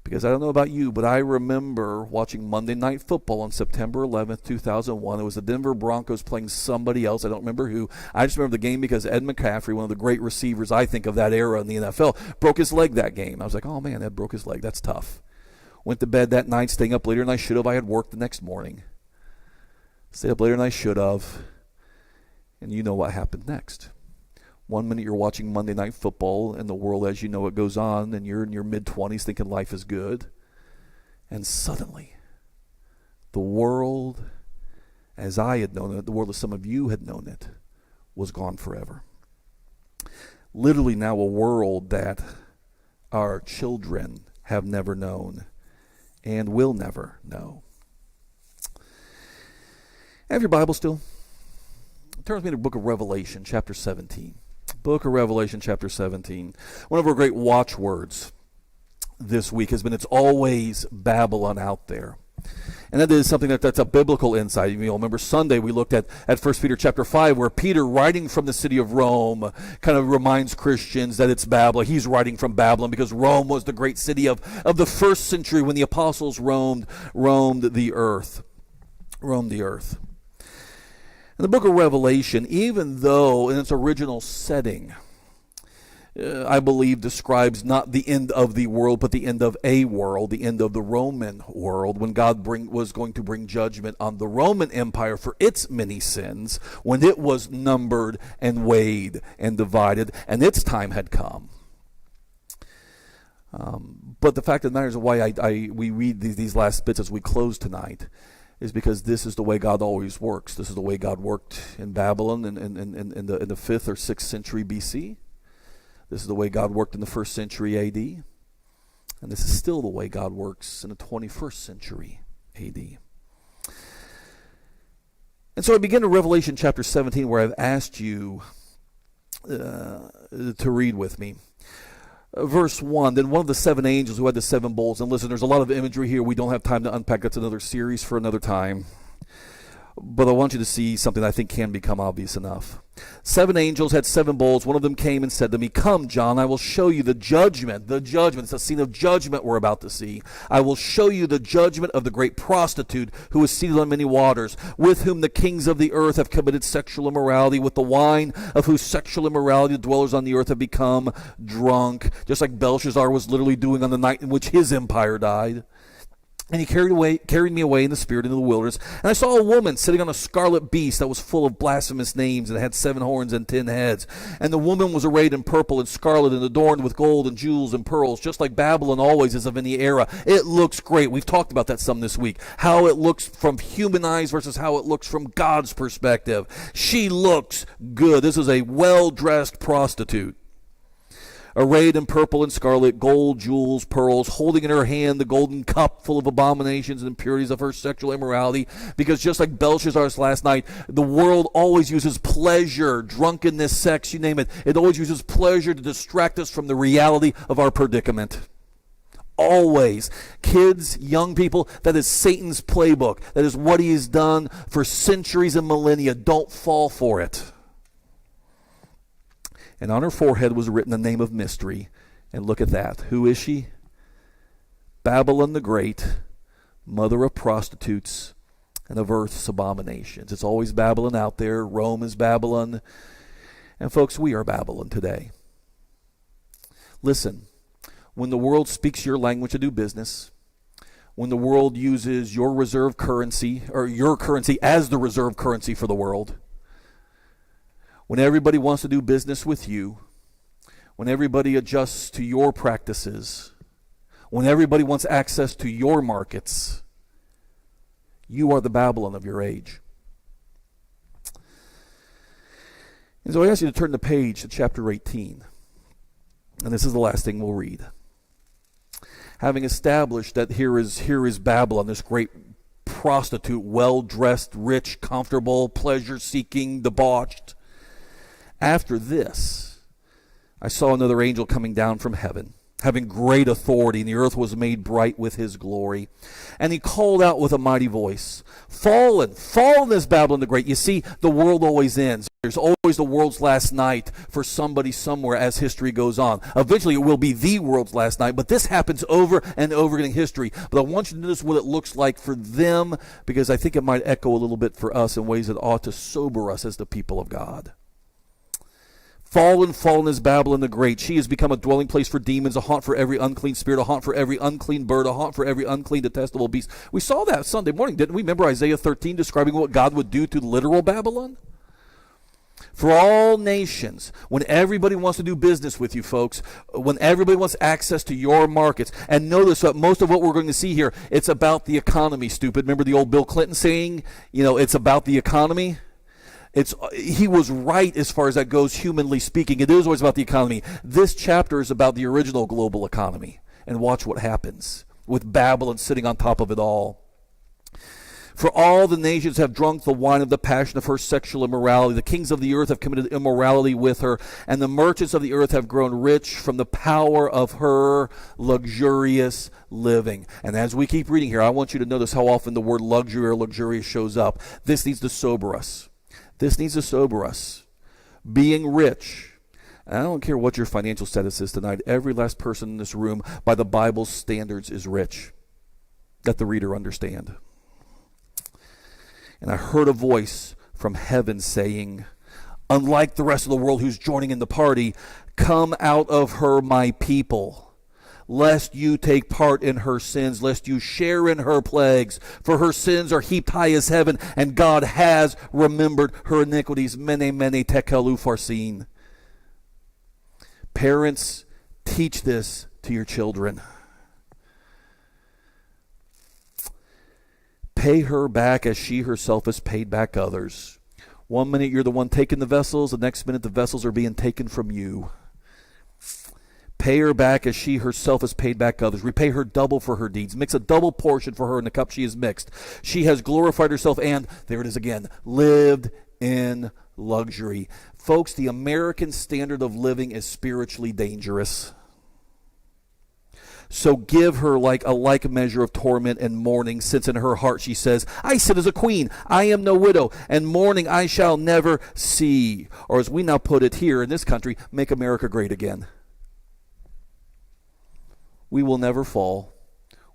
Because I don't know about you, but I remember watching Monday Night Football on September 11th, 2001. It was the Denver Broncos playing somebody else. I don't remember who. I just remember the game because Ed McCaffrey, one of the great receivers, I think, of that era in the NFL, broke his leg that game. I was like, oh, man, Ed broke his leg. That's tough. Went to bed that night, staying up later than I should have. I had work the next morning. Stayed up later than I should have. And you know what happened next. 1 minute you're watching Monday Night Football and the world as you know it goes on, and you're in your mid-20s thinking life is good. And suddenly, the world as I had known it, the world as some of you had known it, was gone forever. literally now a world that our children have never known and will never know. Have your Bible still? Turn with me to the book of Revelation, chapter 17. Book of Revelation, chapter 17. One of our great watchwords this week has been, it's always Babylon out there. And that is something that's a biblical insight. You remember Sunday we looked at 1 Peter chapter 5, where Peter, writing from the city of Rome, kind of reminds Christians that it's Babylon. He's writing from Babylon because Rome was the great city of the first century when the apostles roamed the earth. In the book of Revelation, even though in its original setting, I believe describes not the end of the world, but the end of a world, the end of the Roman world, when God was going to bring judgment on the Roman Empire for its many sins, when it was numbered and weighed and divided, and its time had come. But the fact of the matter is why we read these last bits as we close tonight is because this is the way God always works. This is the way God worked in Babylon in the 5th or 6th century BC. This is the way God worked in the 1st century AD. And this is still the way God works in the 21st century AD. And so I begin in Revelation chapter 17, where I've asked you to read with me. Verse 1, then one of the 7 angels who had the 7 bowls, and listen, there's a lot of imagery here. We don't have time to unpack. That's another series for another time. But I want you to see something I think can become obvious enough. 7 angels had 7 bowls. One of them came and said to me, "Come, John, I will show you the judgment." The judgment. It's a scene of judgment we're about to see. "I will show you the judgment of the great prostitute who is seated on many waters, with whom the kings of the earth have committed sexual immorality, with the wine of whose sexual immorality the dwellers on the earth have become drunk," just like Belshazzar was literally doing on the night in which his empire died. "And he carried me away in the spirit into the wilderness. And I saw a woman sitting on a scarlet beast that was full of blasphemous names and had 7 horns and 10 heads. And the woman was arrayed in purple and scarlet and adorned with gold and jewels and pearls, just like Babylon always is of any era." It looks great. We've talked about that some this week. How it looks from human eyes versus how it looks from God's perspective. She looks good. This is a well-dressed prostitute, arrayed in purple and scarlet, gold, jewels, pearls, holding in her hand the golden cup full of abominations and impurities of her sexual immorality. Because just like Belshazzar's last night, the world always uses pleasure, drunkenness, sex, you name it. It always uses pleasure to distract us from the reality of our predicament. Always. Kids, young people, that is Satan's playbook. That is what he has done for centuries and millennia. Don't fall for it. And on her forehead was written the name of mystery. And look at that. Who is she? Babylon the Great, mother of prostitutes and of earth's abominations. It's always Babylon out there. Rome is Babylon. And folks, we are Babylon today. Listen, when the world speaks your language to do business, when the world uses your reserve currency, or your currency as the reserve currency for the world, when everybody wants to do business with you, when everybody adjusts to your practices, when everybody wants access to your markets, you are the Babylon of your age. And so I ask you to turn the page to chapter 18. And this is the last thing we'll read. Having established that here is Babylon, this great prostitute, well-dressed, rich, comfortable, pleasure-seeking, debauched. After this, I saw another angel coming down from heaven, having great authority, and the earth was made bright with his glory. And he called out with a mighty voice, "Fallen, fallen is Babylon the Great." You see, the world always ends. There's always the world's last night for somebody somewhere as history goes on. Eventually it will be the world's last night, but this happens over and over again in history. But I want you to notice what it looks like for them, because I think it might echo a little bit for us in ways that ought to sober us as the people of God. "Fallen, fallen is Babylon the Great. She has become a dwelling place for demons, a haunt for every unclean spirit, a haunt for every unclean bird, a haunt for every unclean detestable beast." We saw that Sunday morning, didn't we? Remember Isaiah 13 describing what God would do to literal Babylon? For all nations, when everybody wants to do business with you, folks, when everybody wants access to your markets, and notice that most of what we're going to see here, it's about the economy, stupid. Remember the old Bill Clinton saying, it's about the economy? He was right as far as that goes, humanly speaking. It is always about the economy. This chapter is about the original global economy. And watch what happens with Babylon sitting on top of it all. For all the nations have drunk the wine of the passion of her sexual immorality. The kings of the earth have committed immorality with her, and the merchants of the earth have grown rich from the power of her luxurious living. And as we keep reading here, I want you to notice how often the word luxury or luxurious shows up. This needs to sober us. This needs to sober us. Being rich. And I don't care what your financial status is tonight. Every last person in this room, by the Bible's standards, is rich. Let the reader understand. And I heard a voice from heaven saying, unlike the rest of the world who's joining in the party, come out of her, my people, lest you take part in her sins, lest you share in her plagues. For her sins are heaped high as heaven, and God has remembered her iniquities. Mene, mene, tekel upharsin. Parents, teach this to your children. Pay her back as she herself has paid back others. 1 minute you're the one taking the vessels, the next minute the vessels are being taken from you. Pay her back as she herself has paid back others. Repay her double for her deeds. Mix a double portion for her in the cup she has mixed. She has glorified herself and, there it is again, lived in luxury. Folks, the American standard of living is spiritually dangerous. So give her like a like measure of torment and mourning, since in her heart she says, I sit as a queen, I am no widow, and mourning I shall never see. Or as we now put it here in this country, make America great again. We will never fall.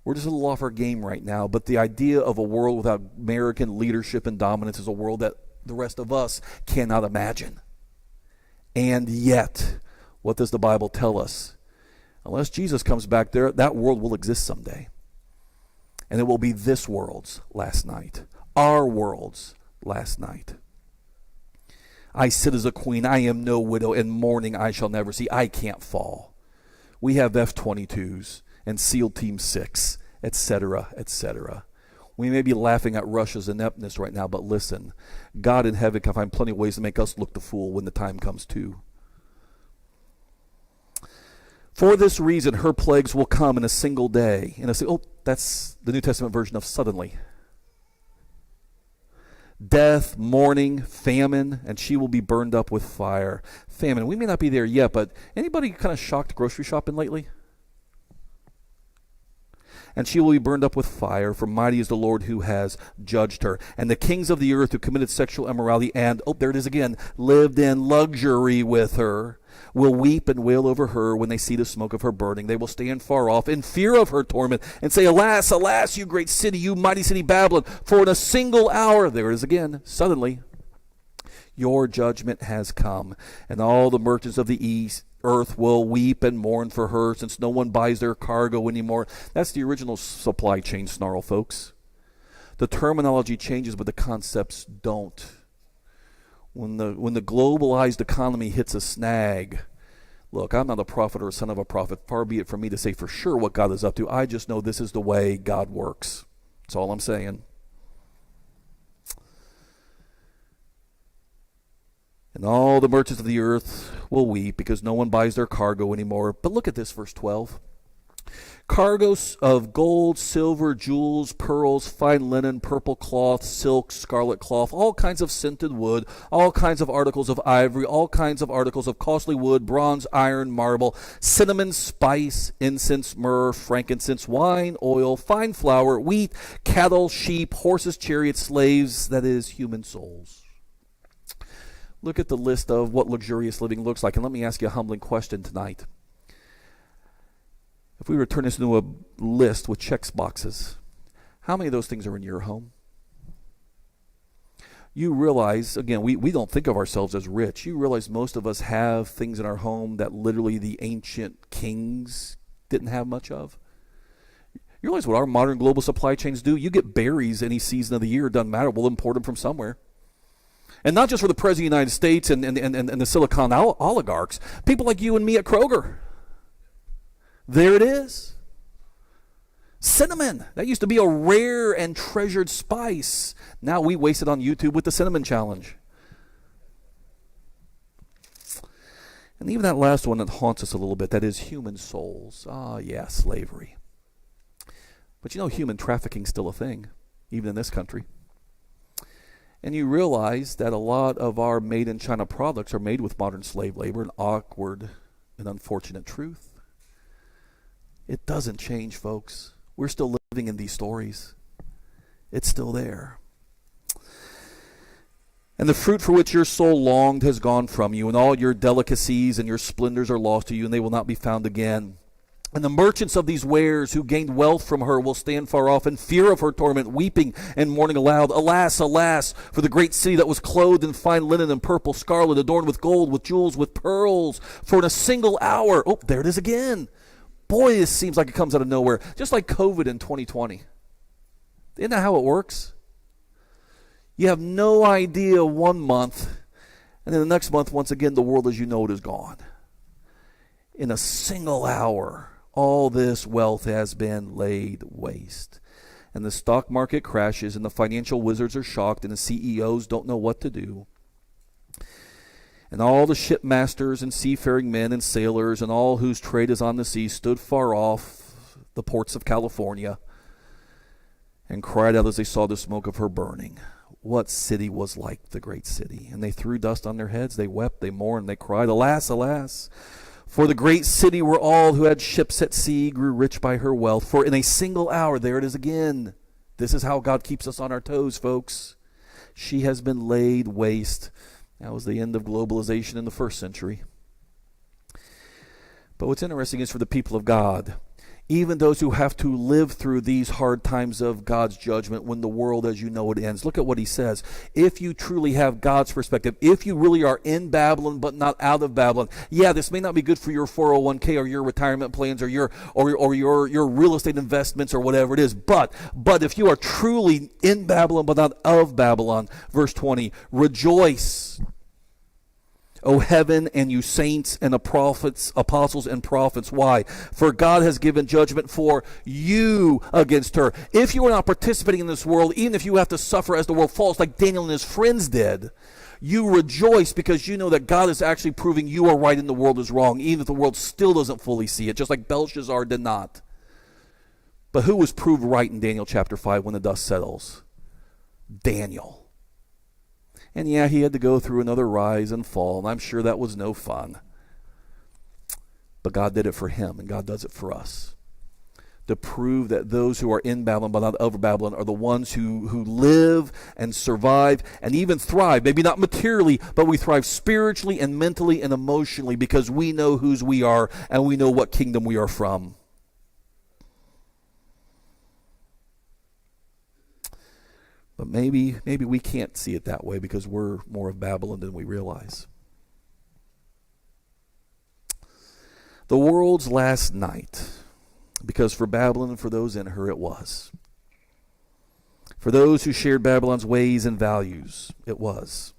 We're just a little off our game right now, but the idea of a world without American leadership and dominance is a world that the rest of us cannot imagine. And yet, what does the Bible tell us? Unless Jesus comes back there, that world will exist someday. And it will be this world's last night. Our world's last night. I sit as a queen, I am no widow, and mourning I shall never see. I can't fall. We have F-22s and SEAL Team 6, etc., etc. We may be laughing at Russia's ineptness right now, but listen, God in heaven can find plenty of ways to make us look the fool when the time comes too. For this reason, her plagues will come in a single day. That's the New Testament version of suddenly. Death, mourning, famine, and she will be burned up with fire. Famine, we may not be there yet, but anybody kind of shocked grocery shopping lately? And she will be burned up with fire, for mighty is the Lord who has judged her. And the kings of the earth who committed sexual immorality and, there it is again, lived in luxury with her, will weep and wail over her when they see the smoke of her burning. They will stand far off in fear of her torment and say, alas, alas, you great city, you mighty city Babylon, for in a single hour, there it is again, suddenly, your judgment has come. And all the merchants of the earth will weep and mourn for her, since no one buys their cargo anymore. That's the original supply chain snarl, folks. The terminology changes, but the concepts don't. When the globalized economy hits a snag, look, I'm not a prophet or a son of a prophet. Far be it from me to say for sure what God is up to. I just know this is the way God works. That's all I'm saying. And all the merchants of the earth will weep because no one buys their cargo anymore. But look at this, verse 12. Cargoes of gold, silver, jewels, pearls, fine linen, purple cloth, silk, scarlet cloth, all kinds of scented wood, all kinds of articles of ivory, all kinds of articles of costly wood, bronze, iron, marble, cinnamon, spice, incense, myrrh, frankincense, wine, oil, fine flour, wheat, cattle, sheep, horses, chariots, slaves, that is, human souls. Look at the list of what luxurious living looks like, and let me ask you a humbling question tonight. If we were to turn this into a list with checks boxes, how many of those things are in your home? You realize, again, we don't think of ourselves as rich. You realize most of us have things in our home that literally the ancient kings didn't have much of. You realize what our modern global supply chains do? You get berries any season of the year, it doesn't matter. We'll import them from somewhere. And not just for the President of the United States and the Silicon oligarchs, people like you and me at Kroger. There it is. Cinnamon. That used to be a rare and treasured spice. Now we waste it on YouTube with the cinnamon challenge. And even that last one that haunts us a little bit, that is human souls. Ah, yeah, slavery. But human trafficking's still a thing, even in this country. And you realize that a lot of our made-in-China products are made with modern slave labor, an awkward and unfortunate truth. It doesn't change, folks. We're still living in these stories. It's still there. And the fruit for which your soul longed has gone from you, and all your delicacies and your splendors are lost to you, and they will not be found again. And the merchants of these wares who gained wealth from her will stand far off in fear of her torment, weeping and mourning aloud. Alas, alas, for the great city that was clothed in fine linen and purple, scarlet, adorned with gold, with jewels, with pearls. For in a single hour, oh, there it is again. Boy, this seems like it comes out of nowhere. Just like COVID in 2020. Isn't that how it works? You have no idea one month, and then the next month, once again, the world as you know it is gone. In a single hour, all this wealth has been laid waste. And the stock market crashes, and the financial wizards are shocked, and the CEOs don't know what to do. And all the shipmasters and seafaring men and sailors and all whose trade is on the sea stood far off the ports of California and cried out as they saw the smoke of her burning. What city was like the great city? And they threw dust on their heads, they wept, they mourned, they cried, alas, alas, for the great city where all who had ships at sea grew rich by her wealth. For in a single hour, there it is again. This is how God keeps us on our toes, folks. She has been laid waste. That was the end of globalization in the first century. But what's interesting is for the people of God, even those who have to live through these hard times of God's judgment when the world as you know it ends. Look at what he says. If you truly have God's perspective, if you really are in Babylon but not out of Babylon, yeah, this may not be good for your 401k or your retirement plans or your real estate investments or whatever it is, but if you are truly in Babylon but not of Babylon, verse 20, rejoice, O heaven, and you saints and the prophets, apostles and prophets. Why? For God has given judgment for you against her. If you are not participating in this world, even if you have to suffer as the world falls, like Daniel and his friends did, you rejoice because you know that God is actually proving you are right and the world is wrong, even if the world still doesn't fully see it, just like Belshazzar did not. But who was proved right in Daniel chapter 5 when the dust settles? Daniel. And yeah, he had to go through another rise and fall, and I'm sure that was no fun. But God did it for him, and God does it for us. To prove that those who are in Babylon but not of Babylon are the ones who live and survive and even thrive. Maybe not materially, but we thrive spiritually and mentally and emotionally because we know whose we are and we know what kingdom we are from. But maybe we can't see it that way because we're more of Babylon than we realize. The world's last night, because for Babylon and for those in her it was. For those who shared Babylon's ways and values, it was.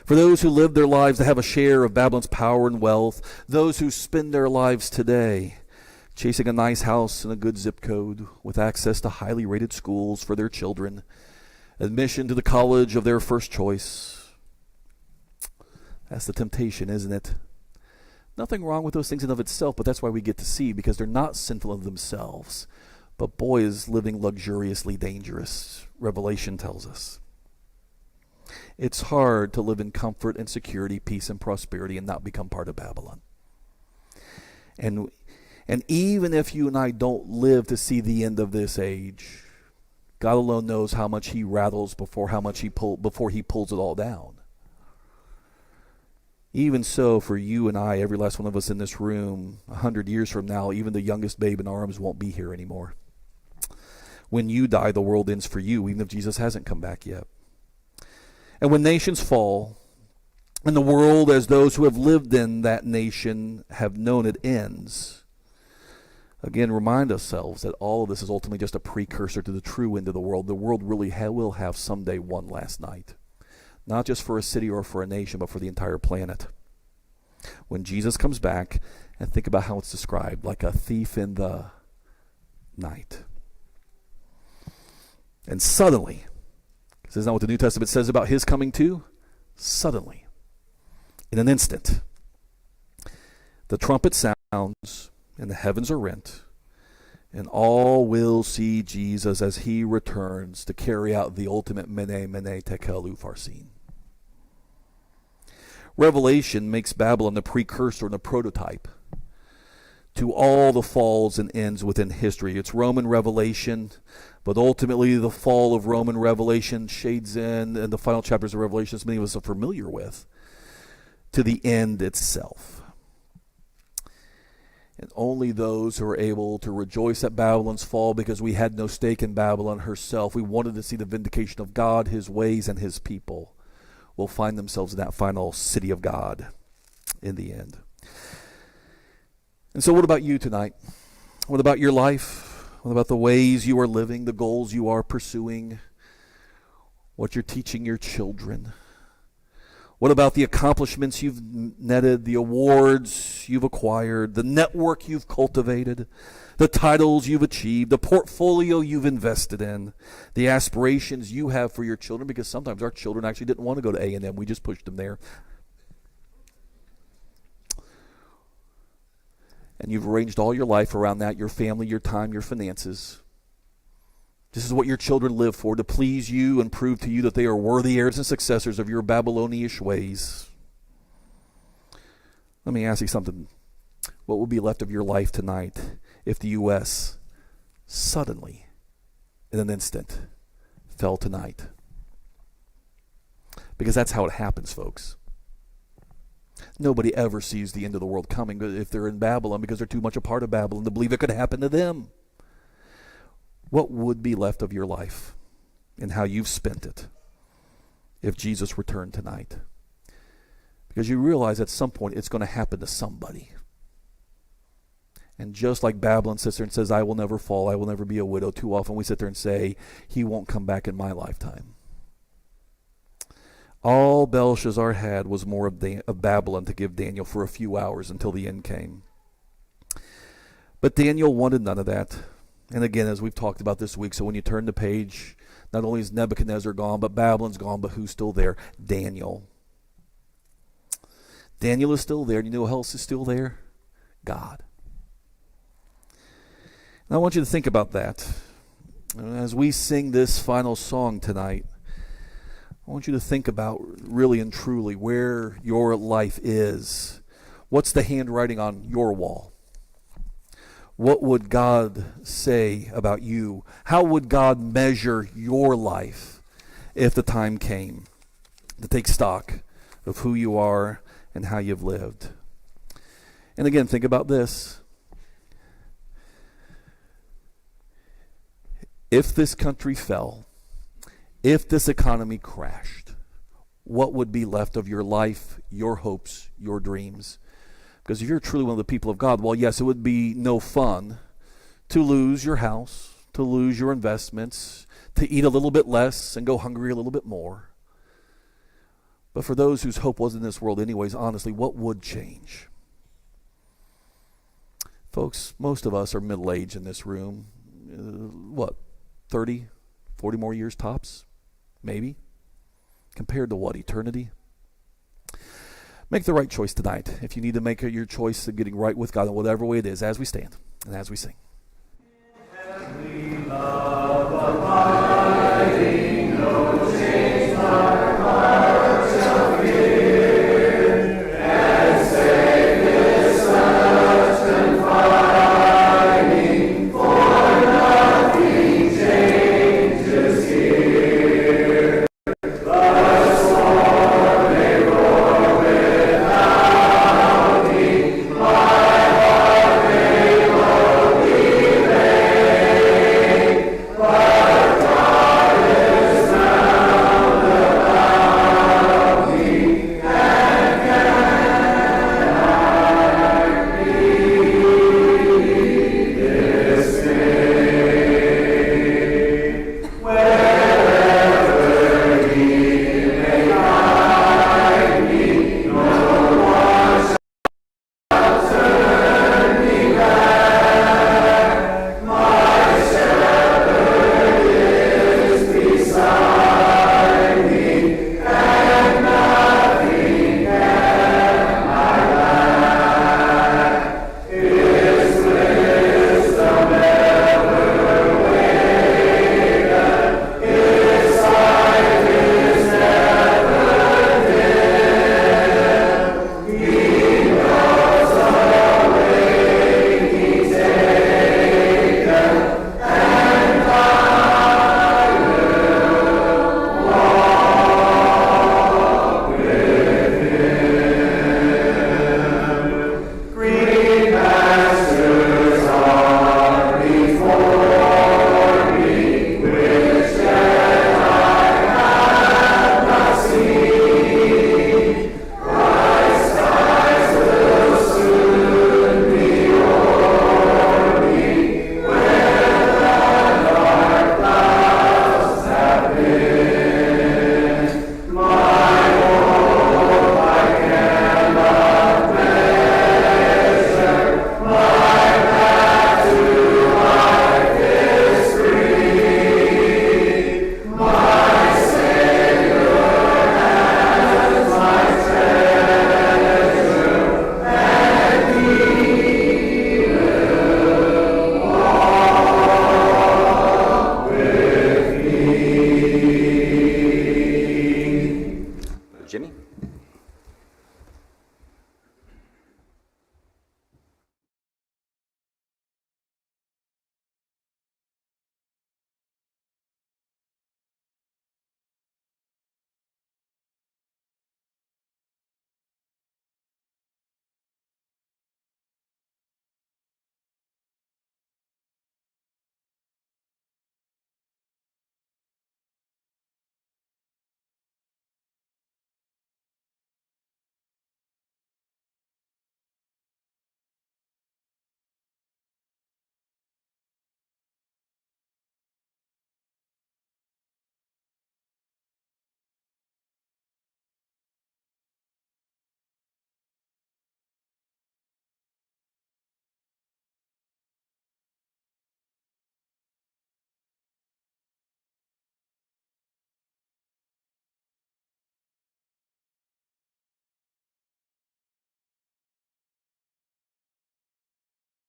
For those who lived their lives to have a share of Babylon's power and wealth, those who spend their lives today chasing a nice house and a good zip code with access to highly rated schools for their children, admission to the college of their first choice. That's the temptation, isn't it? Nothing wrong with those things in of itself, but that's why we get to see, because they're not sinful in themselves. But boy, is living luxuriously dangerous, Revelation tells us. It's hard to live in comfort and security, peace and prosperity and not become part of Babylon. And even if you and I don't live to see the end of this age, God alone knows how much he rattles before he pulls it all down. Even so, for you and I, every last one of us in this room, 100 years from now, even the youngest babe in arms won't be here anymore. When you die, the world ends for you, even if Jesus hasn't come back yet. And when nations fall, and the world, as those who have lived in that nation have known it, ends, again, remind ourselves that all of this is ultimately just a precursor to the true end of the world. The world really will have someday one last night. Not just for a city or for a nation, but for the entire planet. When Jesus comes back, and think about how it's described, like a thief in the night. And suddenly, this is not what the New Testament says about his coming too? Suddenly, in an instant, The trumpet sounds, and the heavens are rent, and all will see Jesus as he returns to carry out the ultimate mene, mene, tekel, upharsin. Revelation makes Babylon the precursor and the prototype to all the falls and ends within history. It's Roman Revelation, but ultimately the fall of Roman Revelation shades in the final chapters of Revelation, as many of us are familiar with, to the end itself. And only those who are able to rejoice at Babylon's fall, because we had no stake in Babylon herself, we wanted to see the vindication of God, his ways, and his people, will find themselves in that final city of God in the end. And so what about you tonight? What about your life? What about the ways you are living, the goals you are pursuing, what you're teaching your children? What about the accomplishments you've netted, the awards you've acquired, the network you've cultivated, the titles you've achieved, the portfolio you've invested in, the aspirations you have for your children? Because sometimes our children actually didn't want to go to A&M. We just pushed them there. And you've arranged all your life around that, your family, your time, your finances. This is what your children live for, to please you and prove to you that they are worthy heirs and successors of your Babylonish ways. Let me ask you something. What will be left of your life tonight if the U.S. suddenly, in an instant, fell tonight? Because that's how it happens, folks. Nobody ever sees the end of the world coming if they're in Babylon, because they're too much a part of Babylon to believe it could happen to them. What would be left of your life and how you've spent it if Jesus returned tonight? Because you realize at some point it's going to happen to somebody. And just like Babylon sits there and says, I will never fall, I will never be a widow, too often we sit there and say, he won't come back in my lifetime. All Belshazzar had was more of Babylon to give Daniel for a few hours until the end came. But Daniel wanted none of that. And again, as we've talked about this week, so when you turn the page, not only is Nebuchadnezzar gone, but Babylon's gone, but who's still there? Daniel. Daniel is still there. And you know who else is still there? God. And I want you to think about that. As we sing this final song tonight, I want you to think about really and truly where your life is. What's the handwriting on your wall? What would God say about you? How would God measure your life if the time came to take stock of who you are and how you've lived? And again, think about this. If this country fell, if this economy crashed, what would be left of your life, your hopes, your dreams? Because if you're truly one of the people of God, well, yes, it would be no fun to lose your house, to lose your investments, to eat a little bit less and go hungry a little bit more. But for those whose hope was in this world anyways, honestly, what would change? Folks, most of us are middle-aged in this room. 30, 40 more years tops? Maybe. Compared to what? Eternity? Make the right choice tonight. If you need to make your choice of getting right with God in whatever way it is, as we stand and as we sing.